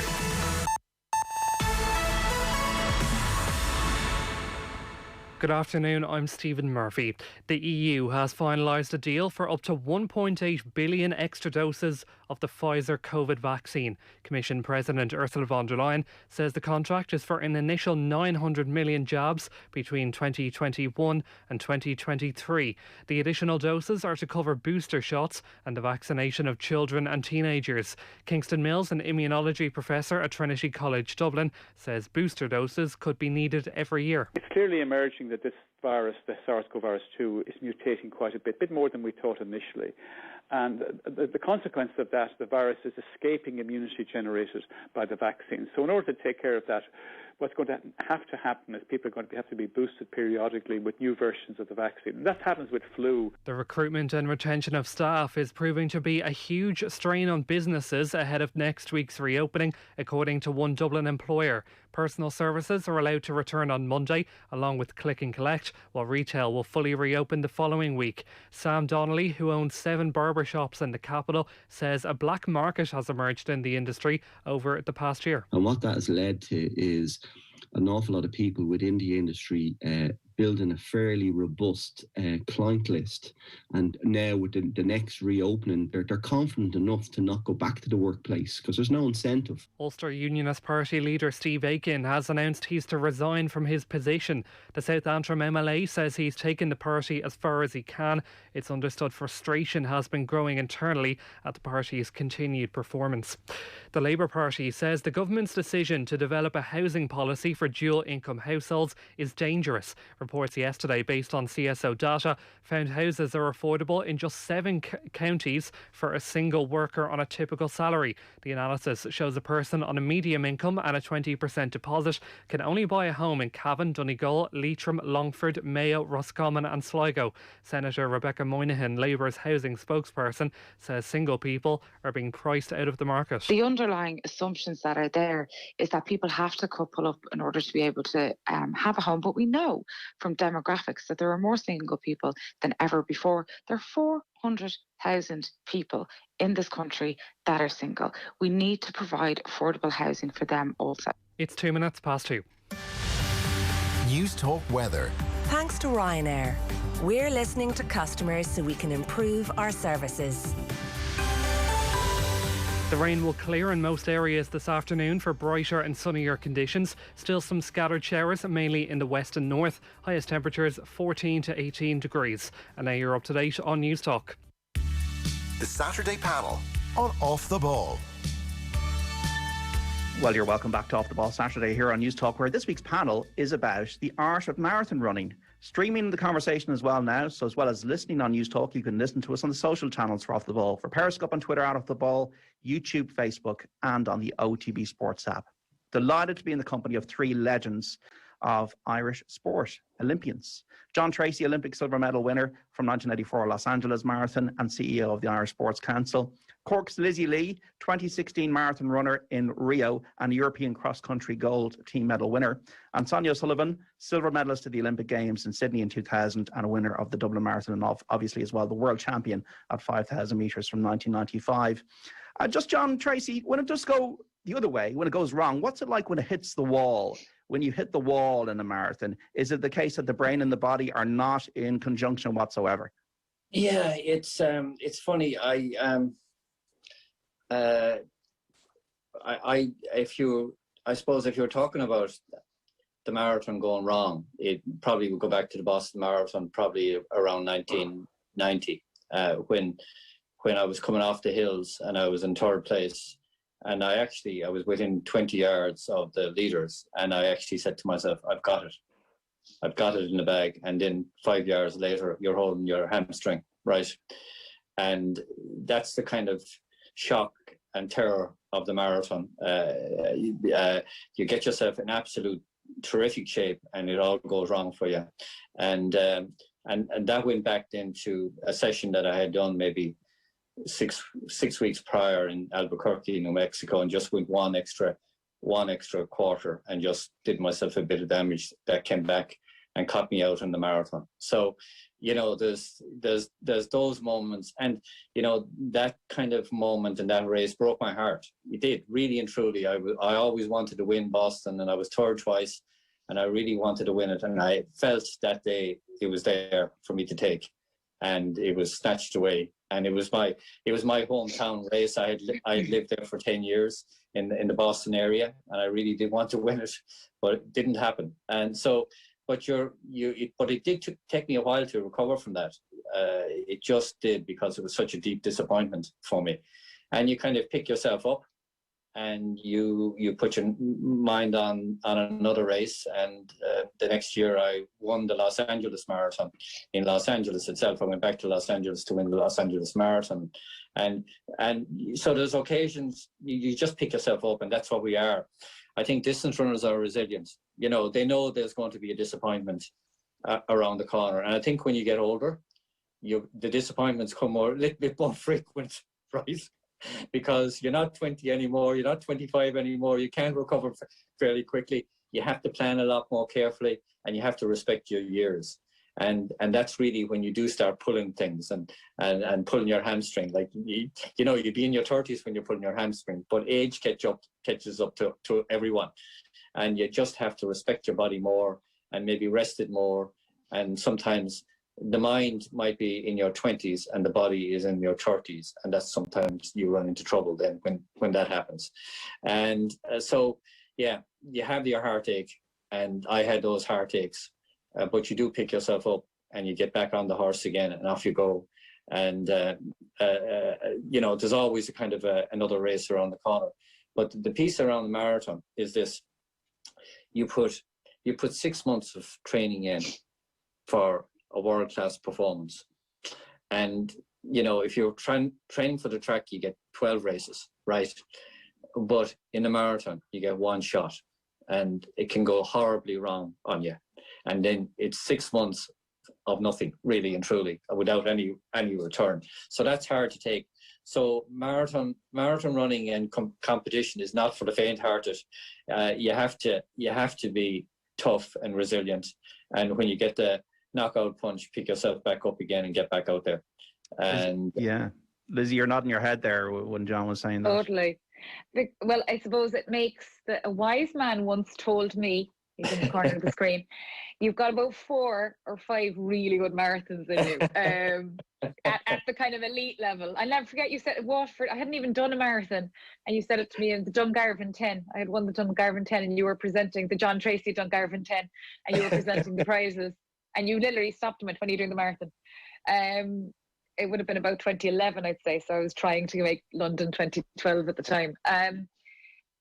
Good afternoon, I'm Stephen Murphy. The EU has finalised a deal for up to 1.8 billion extra doses of the Pfizer COVID vaccine. Commission President Ursula von der Leyen says the contract is for an initial 900 million jabs between 2021 and 2023. The additional doses are to cover booster shots and the vaccination of children and teenagers. Kingston Mills, an immunology professor at Trinity College Dublin, says booster doses could be needed every year. It's clearly emerging that this virus, the SARS-CoV-2, is mutating quite a bit more than we thought initially. And the consequence of that, the virus is escaping immunity generated by the vaccine. So in order to take care of that, what's going to happen is people are going to have to be boosted periodically with new versions of the vaccine. And that happens with flu. The recruitment and retention of staff is proving to be a huge strain on businesses ahead of next week's reopening, according to one Dublin employer. Personal services are allowed to return on Monday, along with click and collect, while retail will fully reopen the following week. Sam Donnelly, who owns 7 barber shops in the capital, says a black market has emerged in the industry over the past year. And what that has led to is an awful lot of people within the industry building a fairly robust client list. And now with the next reopening, they're confident enough to not go back to the workplace because there's no incentive. Ulster Unionist Party leader Steve Aiken has announced he's to resign from his position. The South Antrim MLA says he's taken the party as far as he can. It's understood frustration has been growing internally at the party's continued performance. The Labour Party says the government's decision to develop a housing policy for dual income households is dangerous. Reports yesterday, based on CSO data, found houses are affordable in just 7 counties for a single worker on a typical salary. The analysis shows a person on a medium income and a 20% deposit can only buy a home in Cavan, Donegal, Leitrim, Longford, Mayo, Roscommon and Sligo. Senator Rebecca Moynihan, Labour's housing spokesperson, says single people are being priced out of the market. The underlying assumptions that are there is that people have to couple up in order to be able to have a home, but we know from demographics that there are more single people than ever before. There are 400,000 people in this country that are single. We need to provide affordable housing for them also. It's 2 minutes past 2. News Talk Weather. Thanks to Ryanair. We're listening to customers so we can improve our services. The rain will clear in most areas this afternoon for brighter and sunnier conditions. Still some scattered showers, mainly in the west and north. Highest temperatures 14 to 18 degrees. And now you're up to date on News Talk. The Saturday panel on Off the Ball. Well, you're welcome back to Off the Ball Saturday here on News Talk, where this week's panel is about the art of marathon running. Streaming the conversation as well now, so as well as listening on News Talk, you can listen to us on the social channels for Off the Ball, for Periscope on Twitter, Off the Ball, YouTube, Facebook, and on the OTB Sports app. Delighted to be in the company of three legends of Irish sport, Olympians. John Treacy, Olympic silver medal winner from 1984 Los Angeles Marathon and CEO of the Irish Sports Council. Cork's Lizzie Lee, 2016 marathon runner in Rio and European cross-country gold team medal winner. And Sonia O'Sullivan, silver medalist at the Olympic Games in Sydney in 2000 and a winner of the Dublin Marathon, and obviously as well the world champion at 5,000 metres from 1995. Just John Treacy, when it does go the other way, when it goes wrong, what's it like when it hits the wall? When you hit the wall in a marathon, is it the case that the brain and the body are not in conjunction whatsoever? Yeah, it's funny. I suppose if you're talking about the marathon going wrong, it probably would go back to the Boston Marathon, probably around 1990, when I was coming off the hills and I was in third place. And I was within 20 yards of the leaders, and I actually said to myself, I've got it in the bag. And then 5 yards later, you're holding your hamstring, right? And that's the kind of shock and terror of the marathon. You get yourself in absolute terrific shape, and it all goes wrong for you. And that went back into a session that I had done maybe six weeks prior in Albuquerque, New Mexico, and just went one extra quarter and just did myself a bit of damage that came back and caught me out in the marathon. So, there's those moments, and that kind of moment in that race broke my heart. It did, really and truly. I always wanted to win Boston, and I was third twice, and I really wanted to win it, and I felt that day it was there for me to take, and it was snatched away. And it was my hometown race. I had lived there for 10 years in the Boston area, and I really did want to win it, but it didn't happen. And so, but it did take me a while to recover from that. It just did, because it was such a deep disappointment for me. And you kind of pick yourself up, and you put your mind on another race. And the next year I won the Los Angeles Marathon in Los Angeles itself. I went back to Los Angeles to win the Los Angeles Marathon. And so there's occasions you just pick yourself up, and that's what we are. I think distance runners are resilient. They know there's going to be a disappointment around the corner. And I think when you get older, the disappointments come a little bit more frequent, right? Because you're not 20 anymore, you're not 25 anymore, you can't recover fairly quickly. You have to plan a lot more carefully, and you have to respect your years. And that's really when you do start pulling things and pulling your hamstring. Like, you'd be in your 30s when you're pulling your hamstring, but age catches up to everyone. And you just have to respect your body more and maybe rest it more. And sometimes the mind might be in your 20s and the body is in your 30s, and that's sometimes you run into trouble then when that happens. And so, yeah, you have your heartache, and I had those heartaches, but you do pick yourself up and you get back on the horse again, and off you go. And there's always a kind of another race around the corner. But the piece around the marathon is this: you put 6 months of training in for a world-class performance. And, if you're training for the track, you get 12 races, right? But in a marathon, you get one shot, and it can go horribly wrong on you. And then it's 6 months of nothing, really and truly, without any return. So that's hard to take. So marathon running and competition is not for the faint-hearted. You have to be tough and resilient. And when you get the knockout punch, pick yourself back up again and get back out there. And yeah, Lizzie, you're nodding your head there when John was saying that. Totally. Well, I suppose it makes a wise man once told me, he's in the corner of the screen, you've got about 4 or 5 really good marathons in you at the kind of elite level. I'll never forget, you said at Waterford, I hadn't even done a marathon, and you said it to me in the Dungarvan 10. I had won the Dungarvan 10, and you were presenting the John Treacy Dungarvan 10, and you were presenting the prizes. And you literally stopped him at 20 during the marathon. It would have been about 2011, I'd say. So I was trying to make London 2012 at the time.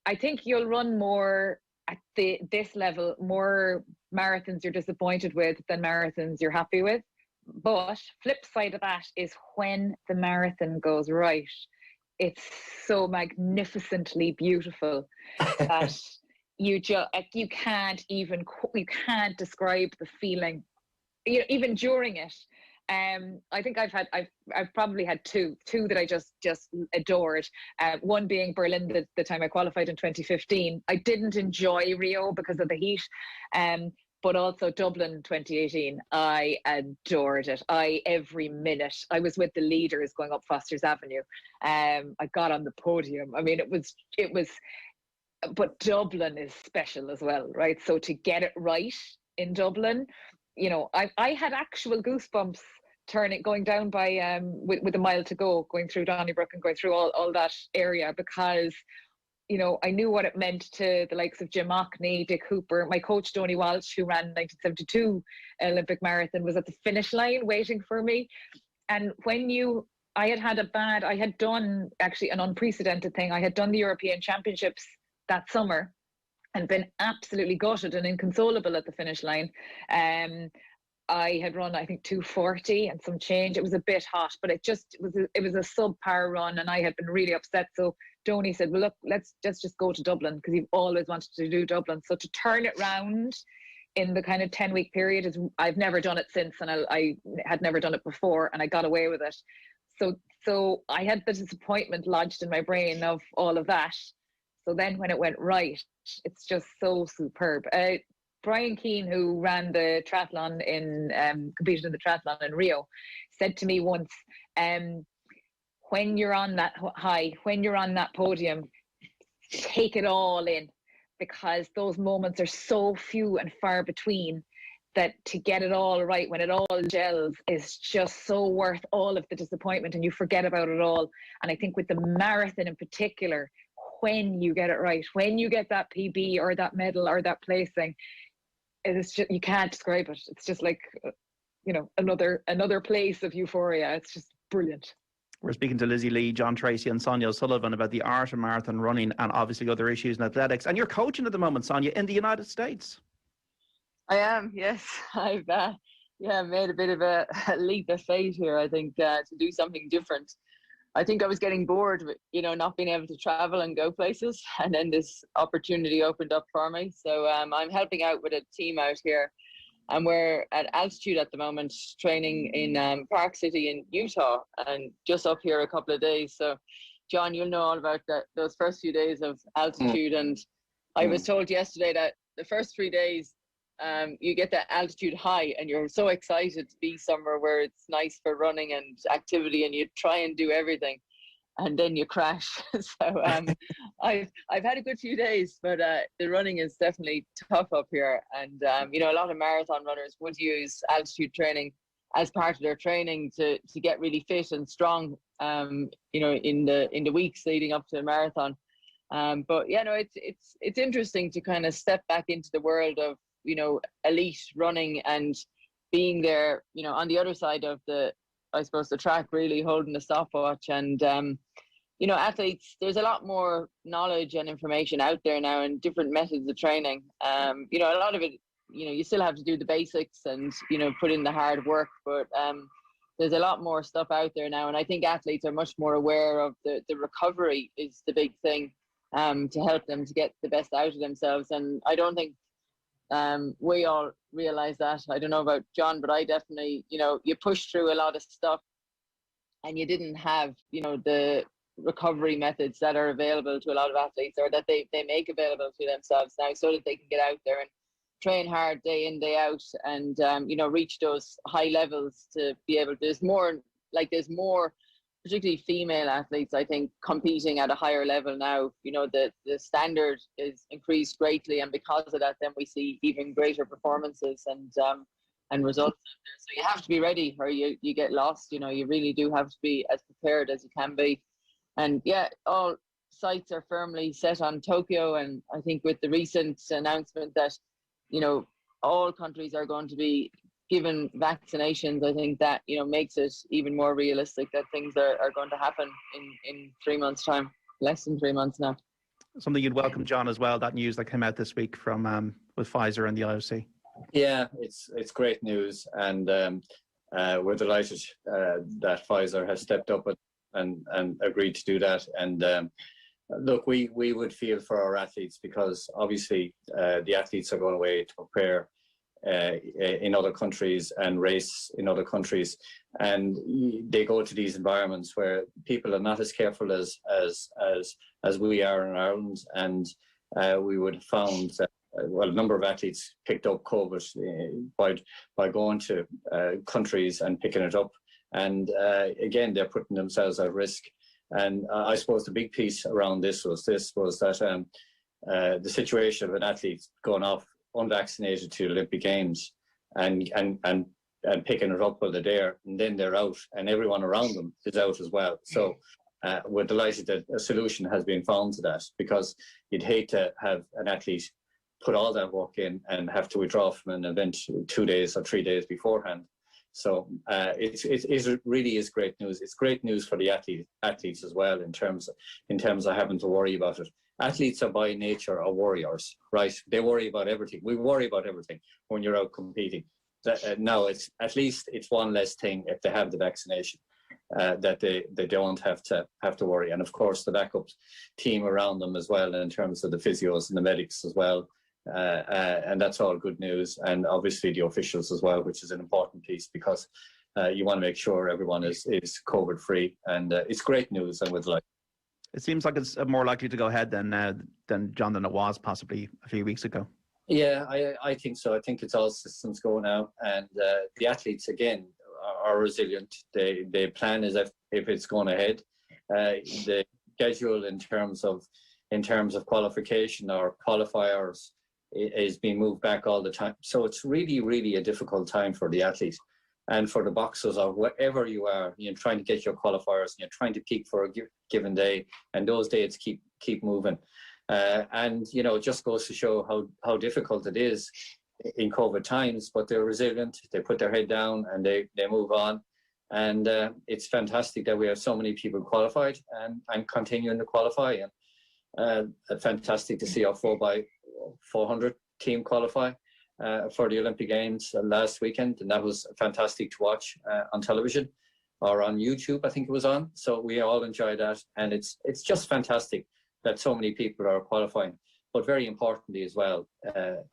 I think you'll run more at this level, more marathons you're disappointed with than marathons you're happy with. But flip side of that is when the marathon goes right, it's so magnificently beautiful that you can't describe the feeling, even during it. I think I've probably had two that I just adored. One being Berlin, the time I qualified in 2015. I didn't enjoy Rio because of the heat, but also Dublin 2018. I adored it. Every minute I was with the leaders going up Foster's Avenue. I got on the podium. I mean, it was. But Dublin is special as well, right? So to get it right in Dublin, I had actual goosebumps going down by with a mile to go, going through Donnybrook and going through all that area, because I knew what it meant to the likes of Jim Ockney, Dick Hooper. My coach Donny Walsh, who ran 1972 Olympic marathon, was at the finish line waiting for me. And I had done actually an unprecedented thing. I had done the European Championships that summer and been absolutely gutted and inconsolable at the finish line. I had run, I think, 2:40 and some change. It was a bit hot, but it was a subpar run, and I had been really upset. So Donny said, well, look, let's just go to Dublin, because you've always wanted to do Dublin. So to turn it round in the kind of 10-week period, I've never done it since, and I had never done it before, and I got away with it. So I had the disappointment lodged in my brain of all of that. So then when it went right, it's just so superb. Brian Keane, who ran the triathlon competed in the triathlon in Rio, said to me once, when you're on that high, when you're on that podium, take it all in, because those moments are so few and far between that to get it all right, when it all gels, is just so worth all of the disappointment, and you forget about it all. And I think with the marathon in particular, when you get it right, when you get that PB or that medal or that placing, it's just, you can't describe it. It's just like, another place of euphoria. It's just brilliant. We're speaking to Lizzie Lee, John Treacy and Sonia O'Sullivan about the art of marathon running and obviously other issues in athletics. And you're coaching at the moment, Sonia, in the United States. I am, yes. I've made a bit of a leap of faith here, I think, to do something different. I think I was getting bored with, not being able to travel and go places. And then this opportunity opened up for me. So I'm helping out with a team out here. And we're at altitude at the moment, training in Park City in Utah, and just up here a couple of days. So, John, you'll know all about those first few days of altitude. And I was told yesterday that the first 3 days, you get that altitude high and you're so excited to be somewhere where it's nice for running and activity, and you try and do everything, and then you crash. So I've had a good few days, but the running is definitely tough up here. And a lot of marathon runners would use altitude training as part of their training to get really fit and strong, in the weeks leading up to a marathon. But it's interesting to kind of step back into the world of elite running and being there, on the other side of the track, really holding the stopwatch. And athletes, there's a lot more knowledge and information out there now, and different methods of training. A lot of it, you still have to do the basics and put in the hard work, but there's a lot more stuff out there now, and I think athletes are much more aware of the recovery is the big thing, to help them to get the best out of themselves. And I don't think we all realize that. I don't know about John, but I definitely, you push through a lot of stuff and you didn't have, the recovery methods that are available to a lot of athletes, or that they make available to themselves now, so that they can get out there and train hard day in, day out, and, reach those high levels to be able to, there's more, particularly female athletes, I think, competing at a higher level now. The standard is increased greatly, and because of that, then we see even greater performances and results. So you have to be ready, or you get lost. You really do have to be as prepared as you can be. And all sights are firmly set on Tokyo, and I think with the recent announcement that all countries are going to be given vaccinations, I think that makes it even more realistic that things are going to happen in 3 months' time, less than 3 months now. something you'd welcome, John, as well, that news that came out this week from with Pfizer and the IOC? Yeah, it's great news, and we're delighted that Pfizer has stepped up and agreed to do that. And look, we would feel for our athletes, because obviously the athletes are going away to prepare in other countries and race in other countries, and they go to these environments where people are not as careful as we are in Ireland. And we would have found that a number of athletes picked up COVID by going to countries and picking it up, and again, they're putting themselves at risk. And I suppose the big piece around this was that the situation of an athlete going off unvaccinated to Olympic Games and picking it up while they're there, and then they're out, and everyone around them is out as well. So we're delighted that a solution has been found to that, because you'd hate to have an athlete put all that work in and have to withdraw from an event 2 days or 3 days beforehand. So it really is great news. It's great news for the athletes as well, in terms of having to worry about it. Athletes are by nature are warriors, right? They worry about everything. We worry about everything when you're out competing. Now it's at least it's one less thing if they have the vaccination, that they don't have to worry. And of course the backup team around them as well, in terms of the physios and the medics as well. And that's all good news. And obviously the officials as well, which is an important piece, because you want to make sure everyone is COVID free. And it's great news, and with like. It seems like it's more likely to go ahead than it was possibly a few weeks ago. Yeah, I think so. I think it's all systems go now, and the athletes again are resilient. They plan as if it's going ahead. The schedule in terms of qualification or qualifiers is being moved back all the time. So it's really, really a difficult time for the athletes. And for the boxers, or wherever you are, you're trying to get your qualifiers and you're trying to peak for a given day, and those dates keep moving. And it just goes to show how difficult it is in COVID times. But they're resilient. They put their head down and they move on. And it's fantastic that we have so many people qualified and continuing to qualify. And fantastic to see our 4x400 team qualify for the Olympic Games last weekend, and that was fantastic to watch on television or on YouTube, I think it was on. So we all enjoyed that, and it's just fantastic that so many people are qualifying. But very importantly as well,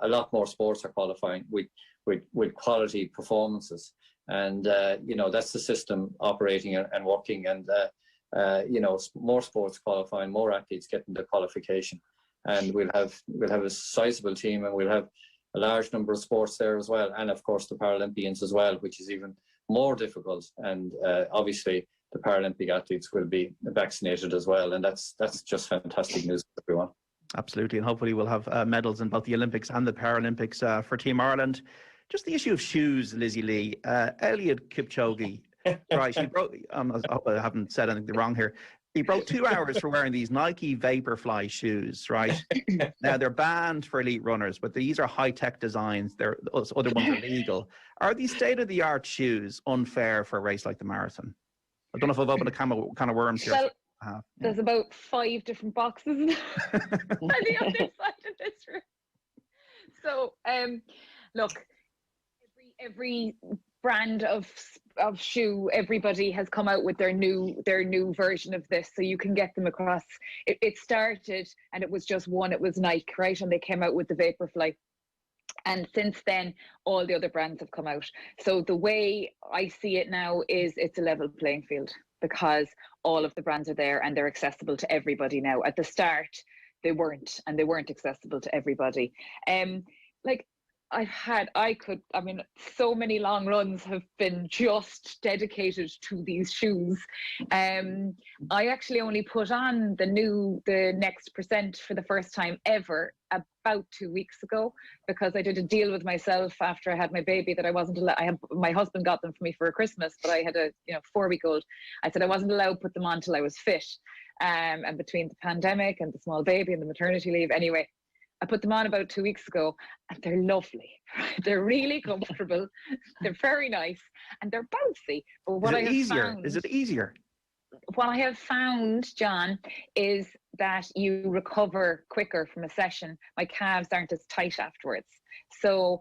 a lot more sports are qualifying with quality performances, and that's the system operating and working, and more sports qualifying, more athletes getting the qualification, and we'll have a sizable team, and we'll have a large number of sports there as well, and of course the Paralympians as well, which is even more difficult. And obviously the Paralympic athletes will be vaccinated as well, and that's just fantastic news for everyone. Absolutely, and hopefully we'll have medals in both the Olympics and the Paralympics for Team Ireland. Just the issue of shoes, Lizzie Lee. Eliud Kipchoge, right? He broke. I hope I haven't said anything wrong here. He broke 2 hours for wearing these Nike Vaporfly shoes, right? Now, they're banned for elite runners, but these are high-tech designs. Other ones are legal. Are these state-of-the-art shoes unfair for a race like the marathon? I don't know if I've opened a can of worms here. Well, there's about 5 different boxes on the other side of this room. So, look, every brand of shoe, everybody has come out with their new version of this, so you can get them across. It started and it was just one, it was Nike, right? And they came out with the Vaporfly, and since then all the other brands have come out. So the way I see it now is it's a level playing field, because all of the brands are there and they're accessible to everybody now. At the start they weren't accessible to everybody. So many long runs have been just dedicated to these shoes. I actually only put on the Next Percent for the first time ever about 2 weeks ago, because I did a deal with myself after I had my baby that I wasn't allowed. My husband got them for me for a Christmas, but I had a 4-week-old. I said I wasn't allowed to put them on till I was fit. And between the pandemic and the small baby and the maternity leave, anyway, I put them on about 2 weeks ago, and they're lovely. They're really comfortable. They're very nice, and they're bouncy. But what Is it easier? What I have found, John, is that you recover quicker from a session. My calves aren't as tight afterwards. So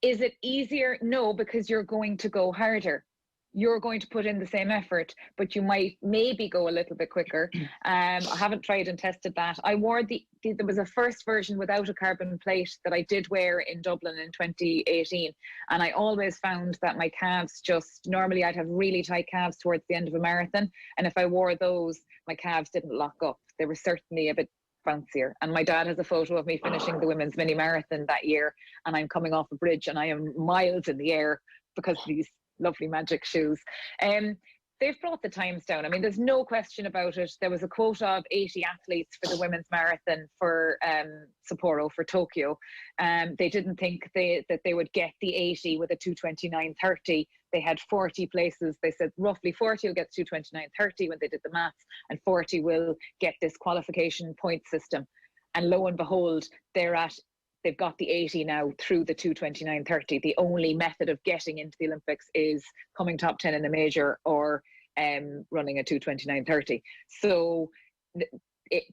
is it easier? No, because you're going to go harder. You're going to put in the same effort, but you might maybe go a little bit quicker. I haven't tried and tested that. I wore there was a first version without a carbon plate that I did wear in Dublin in 2018. And I always found that my calves normally I'd have really tight calves towards the end of a marathon. And if I wore those, my calves didn't lock up. They were certainly a bit bouncier. And my dad has a photo of me finishing the women's mini marathon that year. And I'm coming off a bridge and I am miles in the air because of these lovely magic shoes. They've brought the times down. I mean, there's no question about it. There was a quota of 80 athletes for the women's marathon for Sapporo, for Tokyo. They didn't think that they would get the 80 with a 2:29:30. They had 40 places. They said roughly 40 will get 2:29:30 when they did the maths, and 40 will get this qualification point system. And lo and behold, they've got the 80 now through the 2:29:30. The only method of getting into the Olympics is coming top 10 in a major or running a 2:29:30. So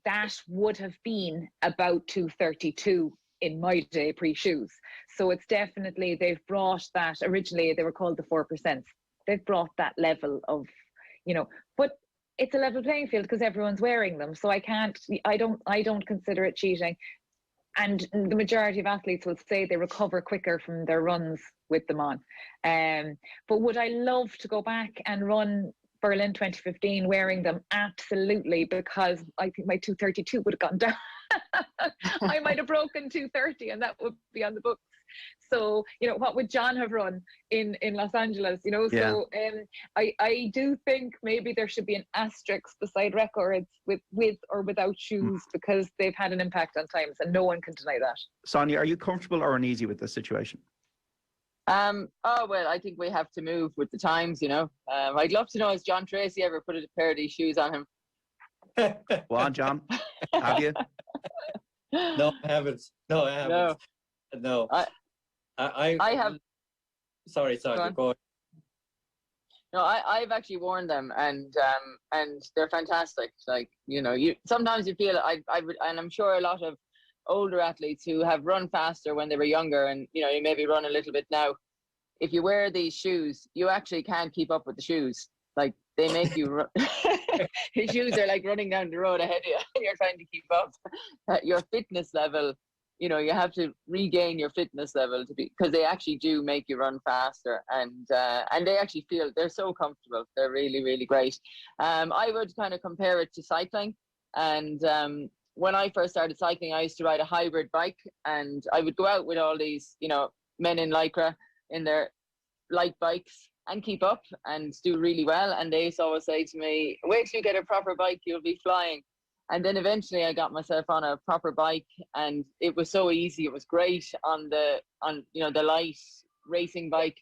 that would have been about 2:32 in my day pre-shoes. So it's definitely, they've brought that. Originally they were called the 4%. They've brought that level of, but it's a level playing field because everyone's wearing them. So I don't consider it cheating. And the majority of athletes will say they recover quicker from their runs with them on. But would I love to go back and run Berlin 2015 wearing them? Absolutely, because I think my 2:32 would have gone down. I might have broken 2:30 and that would be on the books. So, what would John have run in Los Angeles? Yeah. So I do think maybe there should be an asterisk beside records with or without shoes because they've had an impact on times and no one can deny that. Sonia, are you comfortable or uneasy with this situation? Well, I think we have to move with the times, I'd love to know, has John Treacy ever put a pair of these shoes on him? Go on, John. Have you? No, I haven't. No, I haven't. No. I have. Sorry, go on. No, I've actually worn them, and they're fantastic. Like, sometimes you feel and I'm sure a lot of older athletes who have run faster when they were younger, and you maybe run a little bit now. If you wear these shoes, you actually can't keep up with the shoes. Like, they make you run. His shoes are like running down the road ahead of you, and you're trying to keep up. Your fitness level, you have to regain your fitness level because they actually do make you run faster, and they actually feel they're so comfortable. They're really, really great. I would kind of compare it to cycling, and when I first started cycling, I used to ride a hybrid bike, and I would go out with all these, men in Lycra in their light bikes and keep up and do really well. And they used to always say to me, wait till you get a proper bike, you'll be flying. And then eventually I got myself on a proper bike, and it was so easy. It was great on the light racing bike.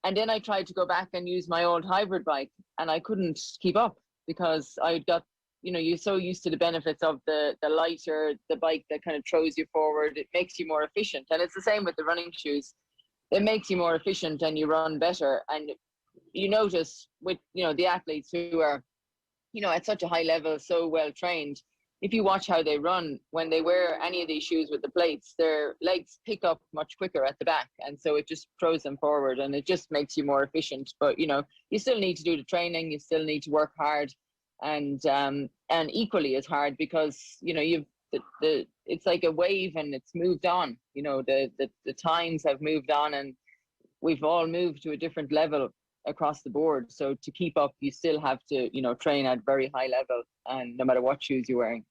And then I tried to go back and use my old hybrid bike, and I couldn't keep up because I got, you're so used to the benefits of the lighter, the bike that kind of throws you forward. It makes you more efficient. And it's the same with the running shoes. It makes you more efficient and you run better. And you notice with, the athletes who are, at such a high level, so well trained, if you watch how they run, when they wear any of these shoes with the plates, their legs pick up much quicker at the back. And so it just throws them forward and it just makes you more efficient. But, you still need to do the training. You still need to work hard and equally as hard because, it's like a wave and it's moved on. The times have moved on and we've all moved to a different level across the board. So to keep up, you still have to, train at very high level, and no matter what shoes you're wearing.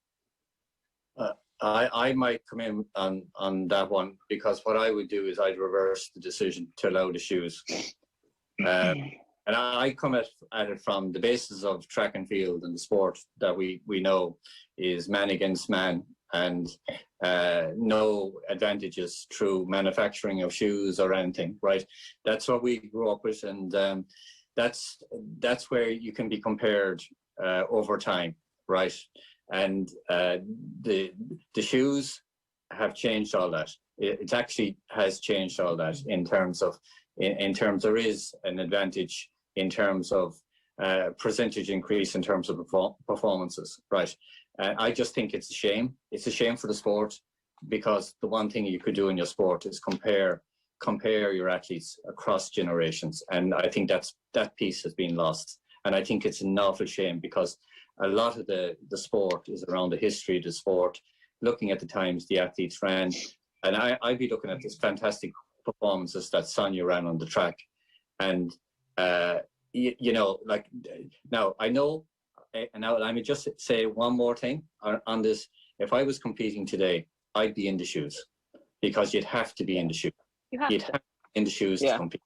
I might come in on that one, because what I would do is I'd reverse the decision to allow the shoes. And I come at it from the basis of track and field and the sport that we know is man against man, and no advantages through manufacturing of shoes or anything, right? That's what we grew up with, and that's where you can be compared over time, right? And the shoes have changed all that. It actually has changed all that in terms there is an advantage in terms of percentage increase in terms of performances, right? I just think it's a shame. It's a shame for the sport, because the one thing you could do in your sport is compare your athletes across generations. And I think that piece has been lost. And I think it's an awful shame, because a lot of the sport is around the history of the sport, looking at the times the athletes ran. And I'd be looking at this fantastic performances that Sonia ran on the track. And, like, now I know, and now let me just say one more thing on this. If I was competing today, I'd be in the shoes, because you'd have to be in the shoes. You'd have to be in the shoes to compete.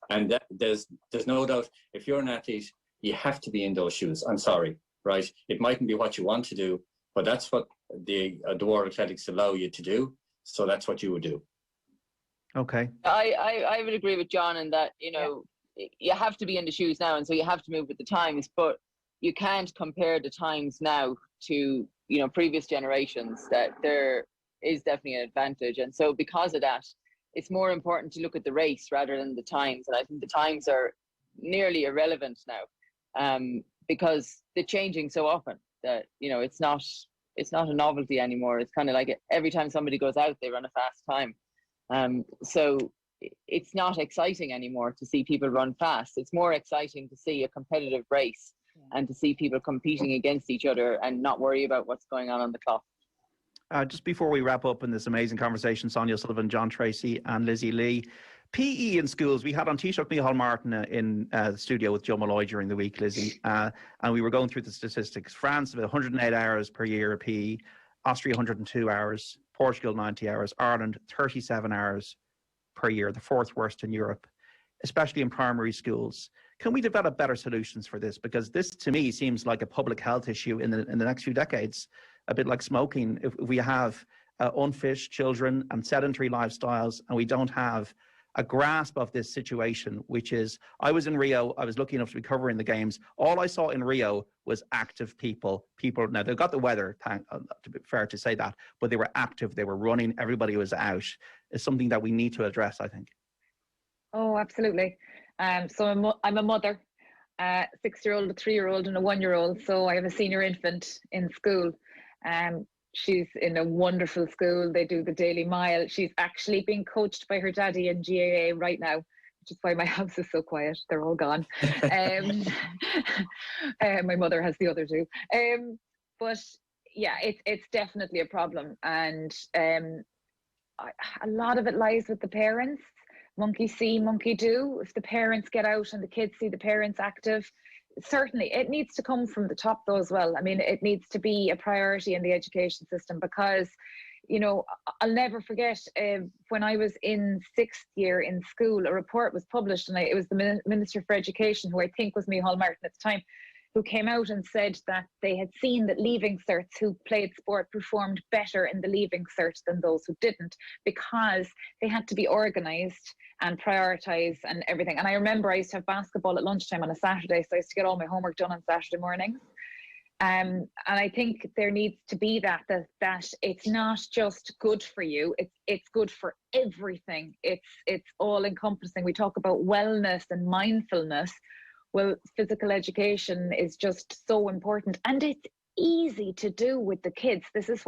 And there's no doubt, if you're an athlete, you have to be in those shoes. I'm sorry, right? It mightn't be what you want to do, but that's what the World Athletics allow you to do. So that's what you would do. Okay. I would agree with John in that, you have to be in the shoes now, and so you have to move with the times, but you can't compare the times now to, previous generations. That there is definitely an advantage. And so because of that, it's more important to look at the race rather than the times. And I think the times are nearly irrelevant now, because they're changing so often that, it's not a novelty anymore. It's kind of like every time somebody goes out, they run a fast time. So it's not exciting anymore to see people run fast. It's more exciting to see a competitive race and to see people competing against each other and not worry about what's going on the clock. Just before we wrap up in this amazing conversation, Sonia O'Sullivan, John Treacy and Lizzie Lee, PE in schools. We had on Taoiseach Micheál Martin in the studio with Joe Malloy during the week, Lizzie, and we were going through the statistics. France, about 108 hours per year of PE, Austria 102 hours, Portugal 90 hours, Ireland 37 hours per year, the fourth worst in Europe, especially in primary schools. Can we develop better solutions for this? Because this, to me, seems like a public health issue in the next few decades, a bit like smoking. If we have unfit children and sedentary lifestyles, and we don't have a grasp of this situation, which is, I was in Rio, I was lucky enough to be covering the games. All I saw in Rio was active people. Now they've got the weather, to be fair to say that, but they were active, they were running, everybody was out. It's something that we need to address, I think. Oh, absolutely. So I'm a mother, a 6-year-old, a 3-year-old and a 1-year-old. So I have a senior infant in school. She's in a wonderful school. They do the Daily Mile. She's actually being coached by her daddy in GAA right now, which is why my house is so quiet. They're all gone. My mother has the other two. But yeah, it's definitely a problem. And a lot of it lies with the parents. Monkey see, monkey do. If the parents get out and the kids see the parents active, certainly it needs to come from the top though as well. I mean, it needs to be a priority in the education system, because, I'll never forget when I was in 6th year in school, a report was published, and it was the Minister for Education, who I think was Micheál Martin at the time, who came out and said that they had seen that leaving certs who played sport performed better in the leaving cert than those who didn't, because they had to be organised and prioritise and everything. And I remember I used to have basketball at lunchtime on a Saturday, so I used to get all my homework done on Saturday mornings. And I think there needs to be that it's not just good for you, it's good for everything. It's all encompassing. We talk about wellness and mindfulness. Well, physical education is just so important, and it's easy to do with the kids. This is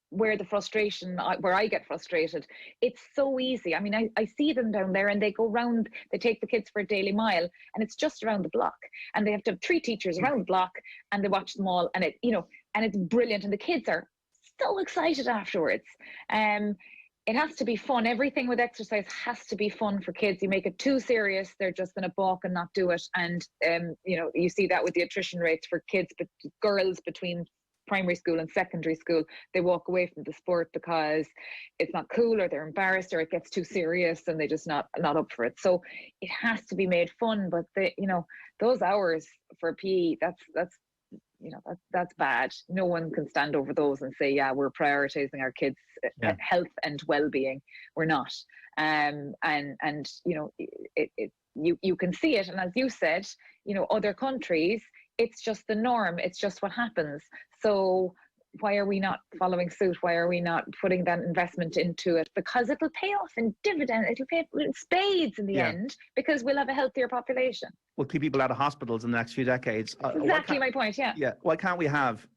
where the frustration, where I get frustrated. It's so easy. I mean, I see them down there, and they go round, they take the kids for a Daily Mile, and it's just around the block, and they have to have 3 teachers around the block, and they watch them all, and and it's brilliant, and the kids are so excited afterwards. It has to be fun. Everything with exercise has to be fun for kids. You make it too serious, they're just going to balk and not do it. And, you see that with the attrition rates for kids, but girls between primary school and secondary school, they walk away from the sport because it's not cool, or they're embarrassed, or it gets too serious and they just not up for it. So it has to be made fun. But those hours for PE, that's bad. No one can stand over those and say, yeah, we're prioritizing our kids' health and well-being. We're not. And you can see it. And as you said, other countries, it's just the norm. It's just what happens. So why are we not following suit? Why are we not putting that investment into it? Because it'll pay off in dividend. It'll pay in spades in the end, because we'll have a healthier population. will keep people out of hospitals in the next few decades. Exactly my point, yeah. Yeah, why can't we have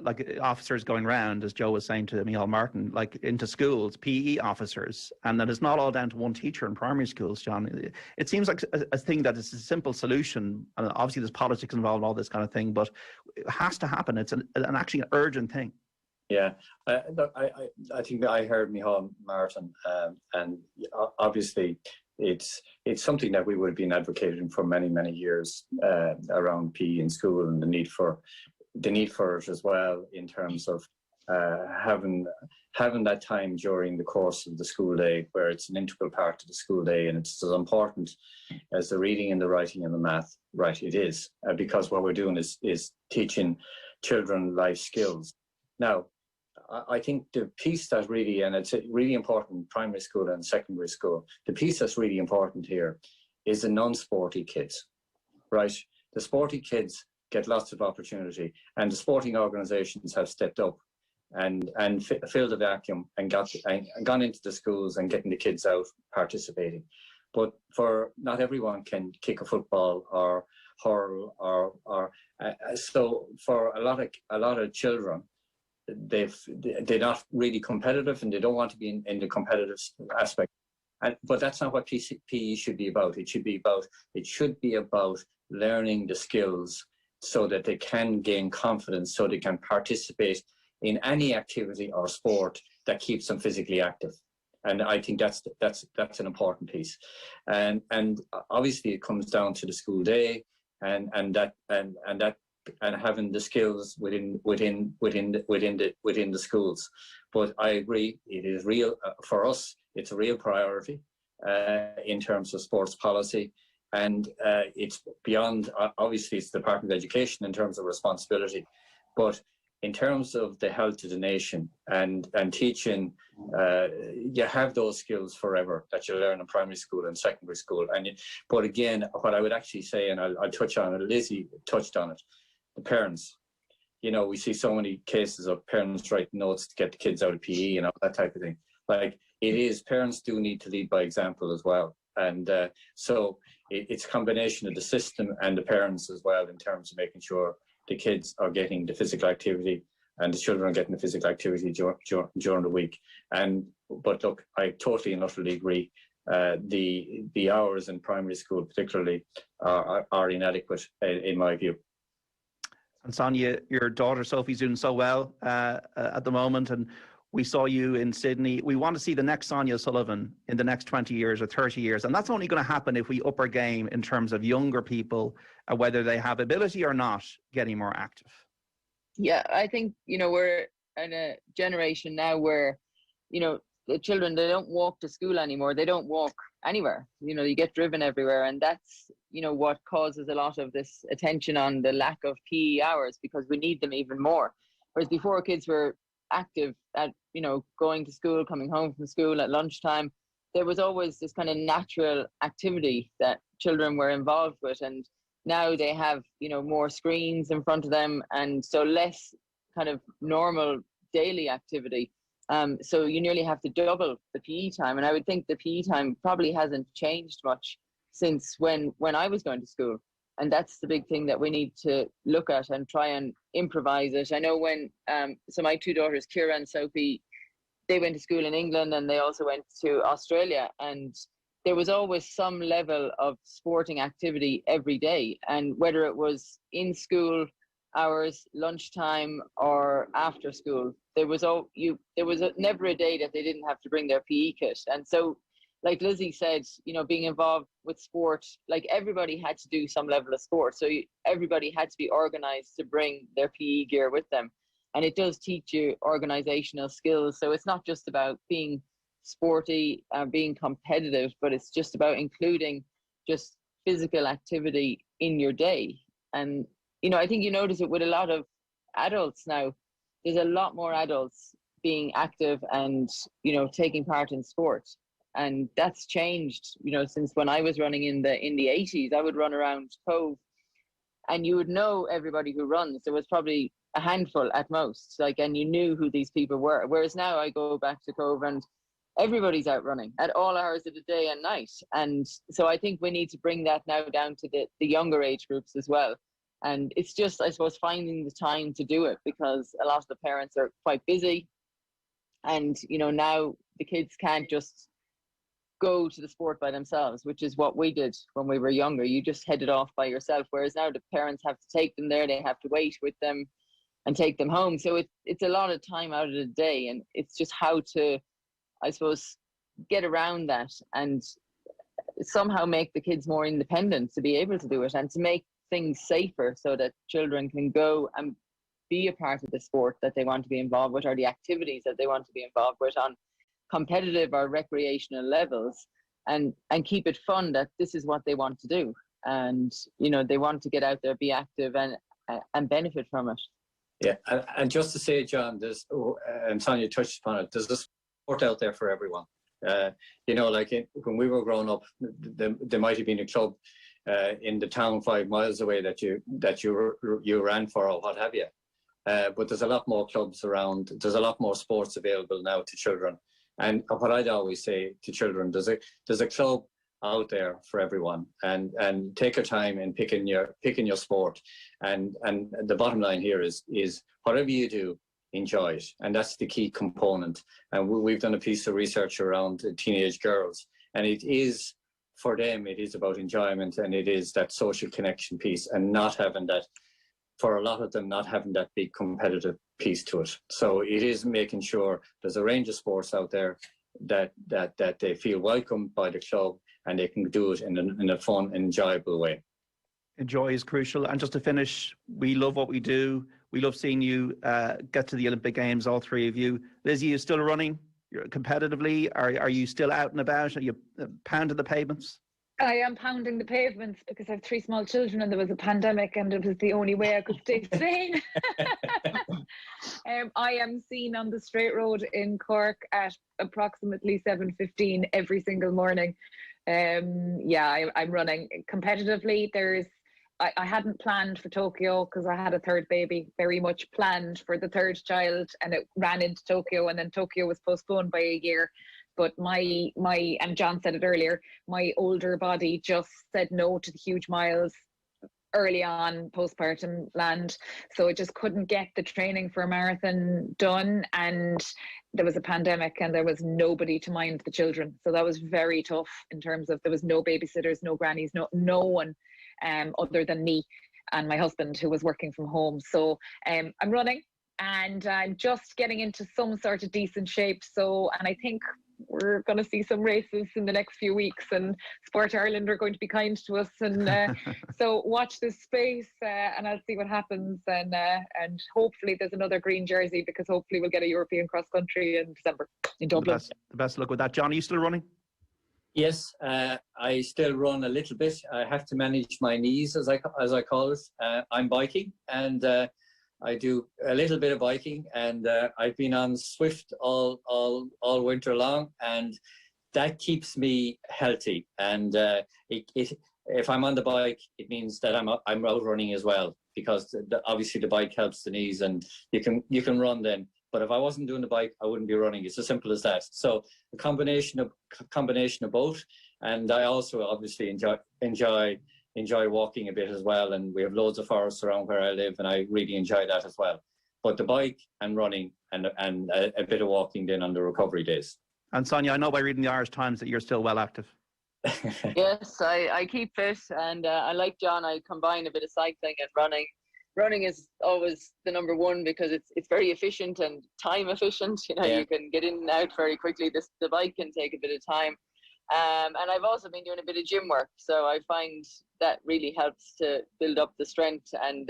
like officers going round, as Joe was saying to Micheál Martin, like into schools, PE officers, and that it's not all down to one teacher in primary schools, John. It seems like a thing that is a simple solution, and obviously there's politics involved, all this kind of thing, but it has to happen. It's an actually an urgent thing. Yeah, look, I think I heard Micheál Martin, and obviously it's something that we would have been advocating for many years around PE in school, and the need for it as well, in terms of having that time during the course of the school day, where it's an integral part of the school day, and it's as important as the reading and the writing and the math. Right, it is, because what we're doing is teaching children life skills. Now, I think the piece that really, and it's really important in primary school and secondary school, the piece that's really important here is the non-sporty kids, right? The sporty kids get lots of opportunity, and the sporting organisations have stepped up and filled the vacuum and gone into the schools and getting the kids out participating. But for not everyone can kick a football or hurl so for a lot of children, they're not really competitive, and they don't want to be in the competitive aspect. But that's not what PE should be about. It should be about learning the skills so that they can gain confidence, so they can participate in any activity or sport that keeps them physically active. And I think that's an important piece. And obviously it comes down to the school day and having the skills within the schools. But I agree, it is real for us. It's a real priority in terms of sports policy, and it's beyond. Obviously, it's the Department of Education in terms of responsibility, but in terms of the health of the nation and teaching, you have those skills forever that you learn in primary school and secondary school. But again, what I would actually say, and I'll touch on it, Lizzie touched on it, the parents. You know, we see so many cases of parents writing notes to get the kids out of PE and all that type of thing. Like, parents do need to lead by example as well. And so it's a combination of the system and the parents as well, in terms of making sure the kids are getting the physical activity and the children are getting the physical activity during the week. But look, I totally and utterly agree. The hours in primary school particularly are inadequate in my view. And Sonia, your daughter Sophie's doing so well at the moment, and we saw you in Sydney. We want to see the next Sonia O'Sullivan in the next 20 years or 30 years, and that's only going to happen if we up our game in terms of younger people, whether they have ability or not, getting more active. Yeah, I think, we're in a generation now where, the children, they don't walk to school anymore. They don't walk anywhere. You get driven everywhere, and that's what causes a lot of this attention on the lack of PE hours, because we need them even more. Whereas before, kids were active at going to school, coming home from school at lunchtime. There was always this kind of natural activity that children were involved with, and now they have more screens in front of them, and so less kind of normal daily activity. So you nearly have to double the PE time, and I would think the PE time probably hasn't changed much since when I was going to school. And that's the big thing that we need to look at and try and improvise it. I know when, so my two daughters, Kira and Sophie, they went to school in England, and they also went to Australia, and there was always some level of sporting activity every day. And whether it was in school hours, lunchtime, or after school, there was never a day that they didn't have to bring their PE kit. And so, like Lizzie said, being involved with sport, like everybody had to do some level of sport. So everybody had to be organized to bring their PE gear with them. And it does teach you organizational skills. So it's not just about being sporty, being competitive, but it's just about including just physical activity in your day. And, I think you notice it with a lot of adults now. There's a lot more adults being active and, taking part in sport. And that's changed, since when I was running in the 80s. I would run around Cove, and you would know everybody who runs. There was probably a handful at most, and you knew who these people were. Whereas now I go back to Cove, and everybody's out running at all hours of the day and night. And so I think we need to bring that now down to the younger age groups as well. And it's just, I suppose, finding the time to do it, because a lot of the parents are quite busy. And, you know, now the kids can't just go to the sport by themselves, which is what we did when we were younger. You just headed off by yourself, whereas now the parents have to take them there, they have to wait with them and take them home. So it's a lot of time out of the day, and it's just how to, I suppose, get around that and somehow make the kids more independent to be able to do it, and to make things safer so that children can go and be a part of the sport that they want to be involved with, or the activities that they want to be involved with on competitive or recreational levels, and keep it fun, that this is what they want to do. And, you know, they want to get out there, be active and benefit from it. Yeah, and just to say, John, there's, and Sonia touched upon it, there's a sport out there for everyone. You know, like when we were growing up, there might have been a club in the town 5 miles away that you ran for, or what have you. But there's a lot more clubs around. There's a lot more sports available now to children. And what I'd always say to children, there's a club out there for everyone, and take your time in picking your sport. And the bottom line here is whatever you do, enjoy it, and that's the key component. And we've done a piece of research around teenage girls, and it is, for them, it is about enjoyment, and it is that social connection piece, and not having that, for a lot of them, not having that big competitive piece to it. So it is making sure there's a range of sports out there that they feel welcomed by the club, and they can do it in a fun, enjoyable way. Enjoy is crucial. And just to finish, we love what we do. We love seeing you get to the Olympic Games, all three of you. Lizzie, you still running competitively? Are you still out and about? Are you pounding the pavements? I am pounding the pavements because I have 3 small children, and there was a pandemic, and it was the only way I could stay sane. I am seen on the straight road in Cork at approximately 7:15 every single morning. I'm running competitively. I hadn't planned for Tokyo because I had a third baby, very much planned for the third child, and it ran into Tokyo, and then Tokyo was postponed by a year. But my and John said it earlier, my older body just said no to the huge miles early on, postpartum land. So I just couldn't get the training for a marathon done, and there was a pandemic and there was nobody to mind the children. So that was very tough in terms of, there was no babysitters, no grannies, no one other than me and my husband, who was working from home. So I'm running, and I'm just getting into some sort of decent shape. So, and I think we're going to see some races in the next few weeks, and Sport Ireland are going to be kind to us, and so watch this space, and I'll see what happens, and hopefully there's another green jersey, because hopefully we'll get a European cross country in December in Dublin. The best luck with that. John, are you still running? Yes, I still run a little bit. I have to manage my knees, as I call it. I'm biking, and I do a little bit of biking, and I've been on Swift all winter long, and that keeps me healthy. And if I'm on the bike, it means that I'm out running as well, because obviously the bike helps the knees, and you can run then. But if I wasn't doing the bike, I wouldn't be running. It's as simple as that. So a combination of both, and I also obviously enjoy walking a bit as well, and we have loads of forests around where I live, and I really enjoy that as well. But the bike and running and a bit of walking then on the recovery days. And Sonia, I know by reading the Irish Times that you're still well active. Yes, I keep fit, and I like John. I combine a bit of cycling and running. Running is always the number one, because it's very efficient and time efficient. You know, You can get in and out very quickly. The bike can take a bit of time. And I've also been doing a bit of gym work, so I find that really helps to build up the strength and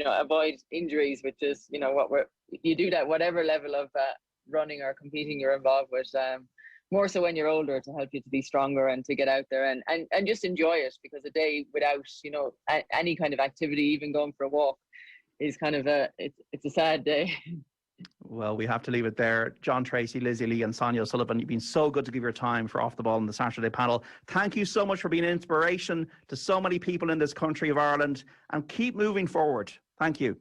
avoid injuries, which is you do that whatever level of running or competing you're involved with. More so when you're older, to help you to be stronger and to get out there and just enjoy it, because a day without any kind of activity, even going for a walk, is kind of it's a sad day. Well, we have to leave it there. John Treacy, Lizzie Lee and Sonia O'Sullivan, you've been so good to give your time for Off the Ball in the Saturday panel. Thank you so much for being an inspiration to so many people in this country of Ireland, and keep moving forward. Thank you.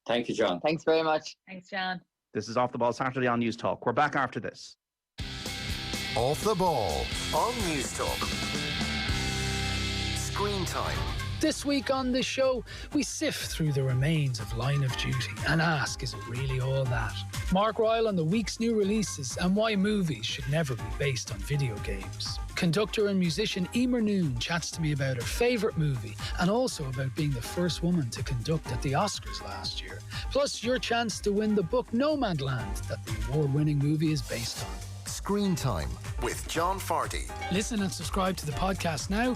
Thank you, John. Thanks very much. Thanks, John. This is Off the Ball Saturday on News Talk. We're back after this. Off the Ball on Newstalk. Screen Time. This week on the show, we sift through the remains of Line of Duty and ask, is it really all that? Mark Ryle on the week's new releases and why movies should never be based on video games. Conductor and musician Emer Noon chats to me about her favourite movie and also about being the first woman to conduct at the Oscars last year. Plus, your chance to win the book Nomadland that the award-winning movie is based on. Screen Time with John Fardy. Listen and subscribe to the podcast now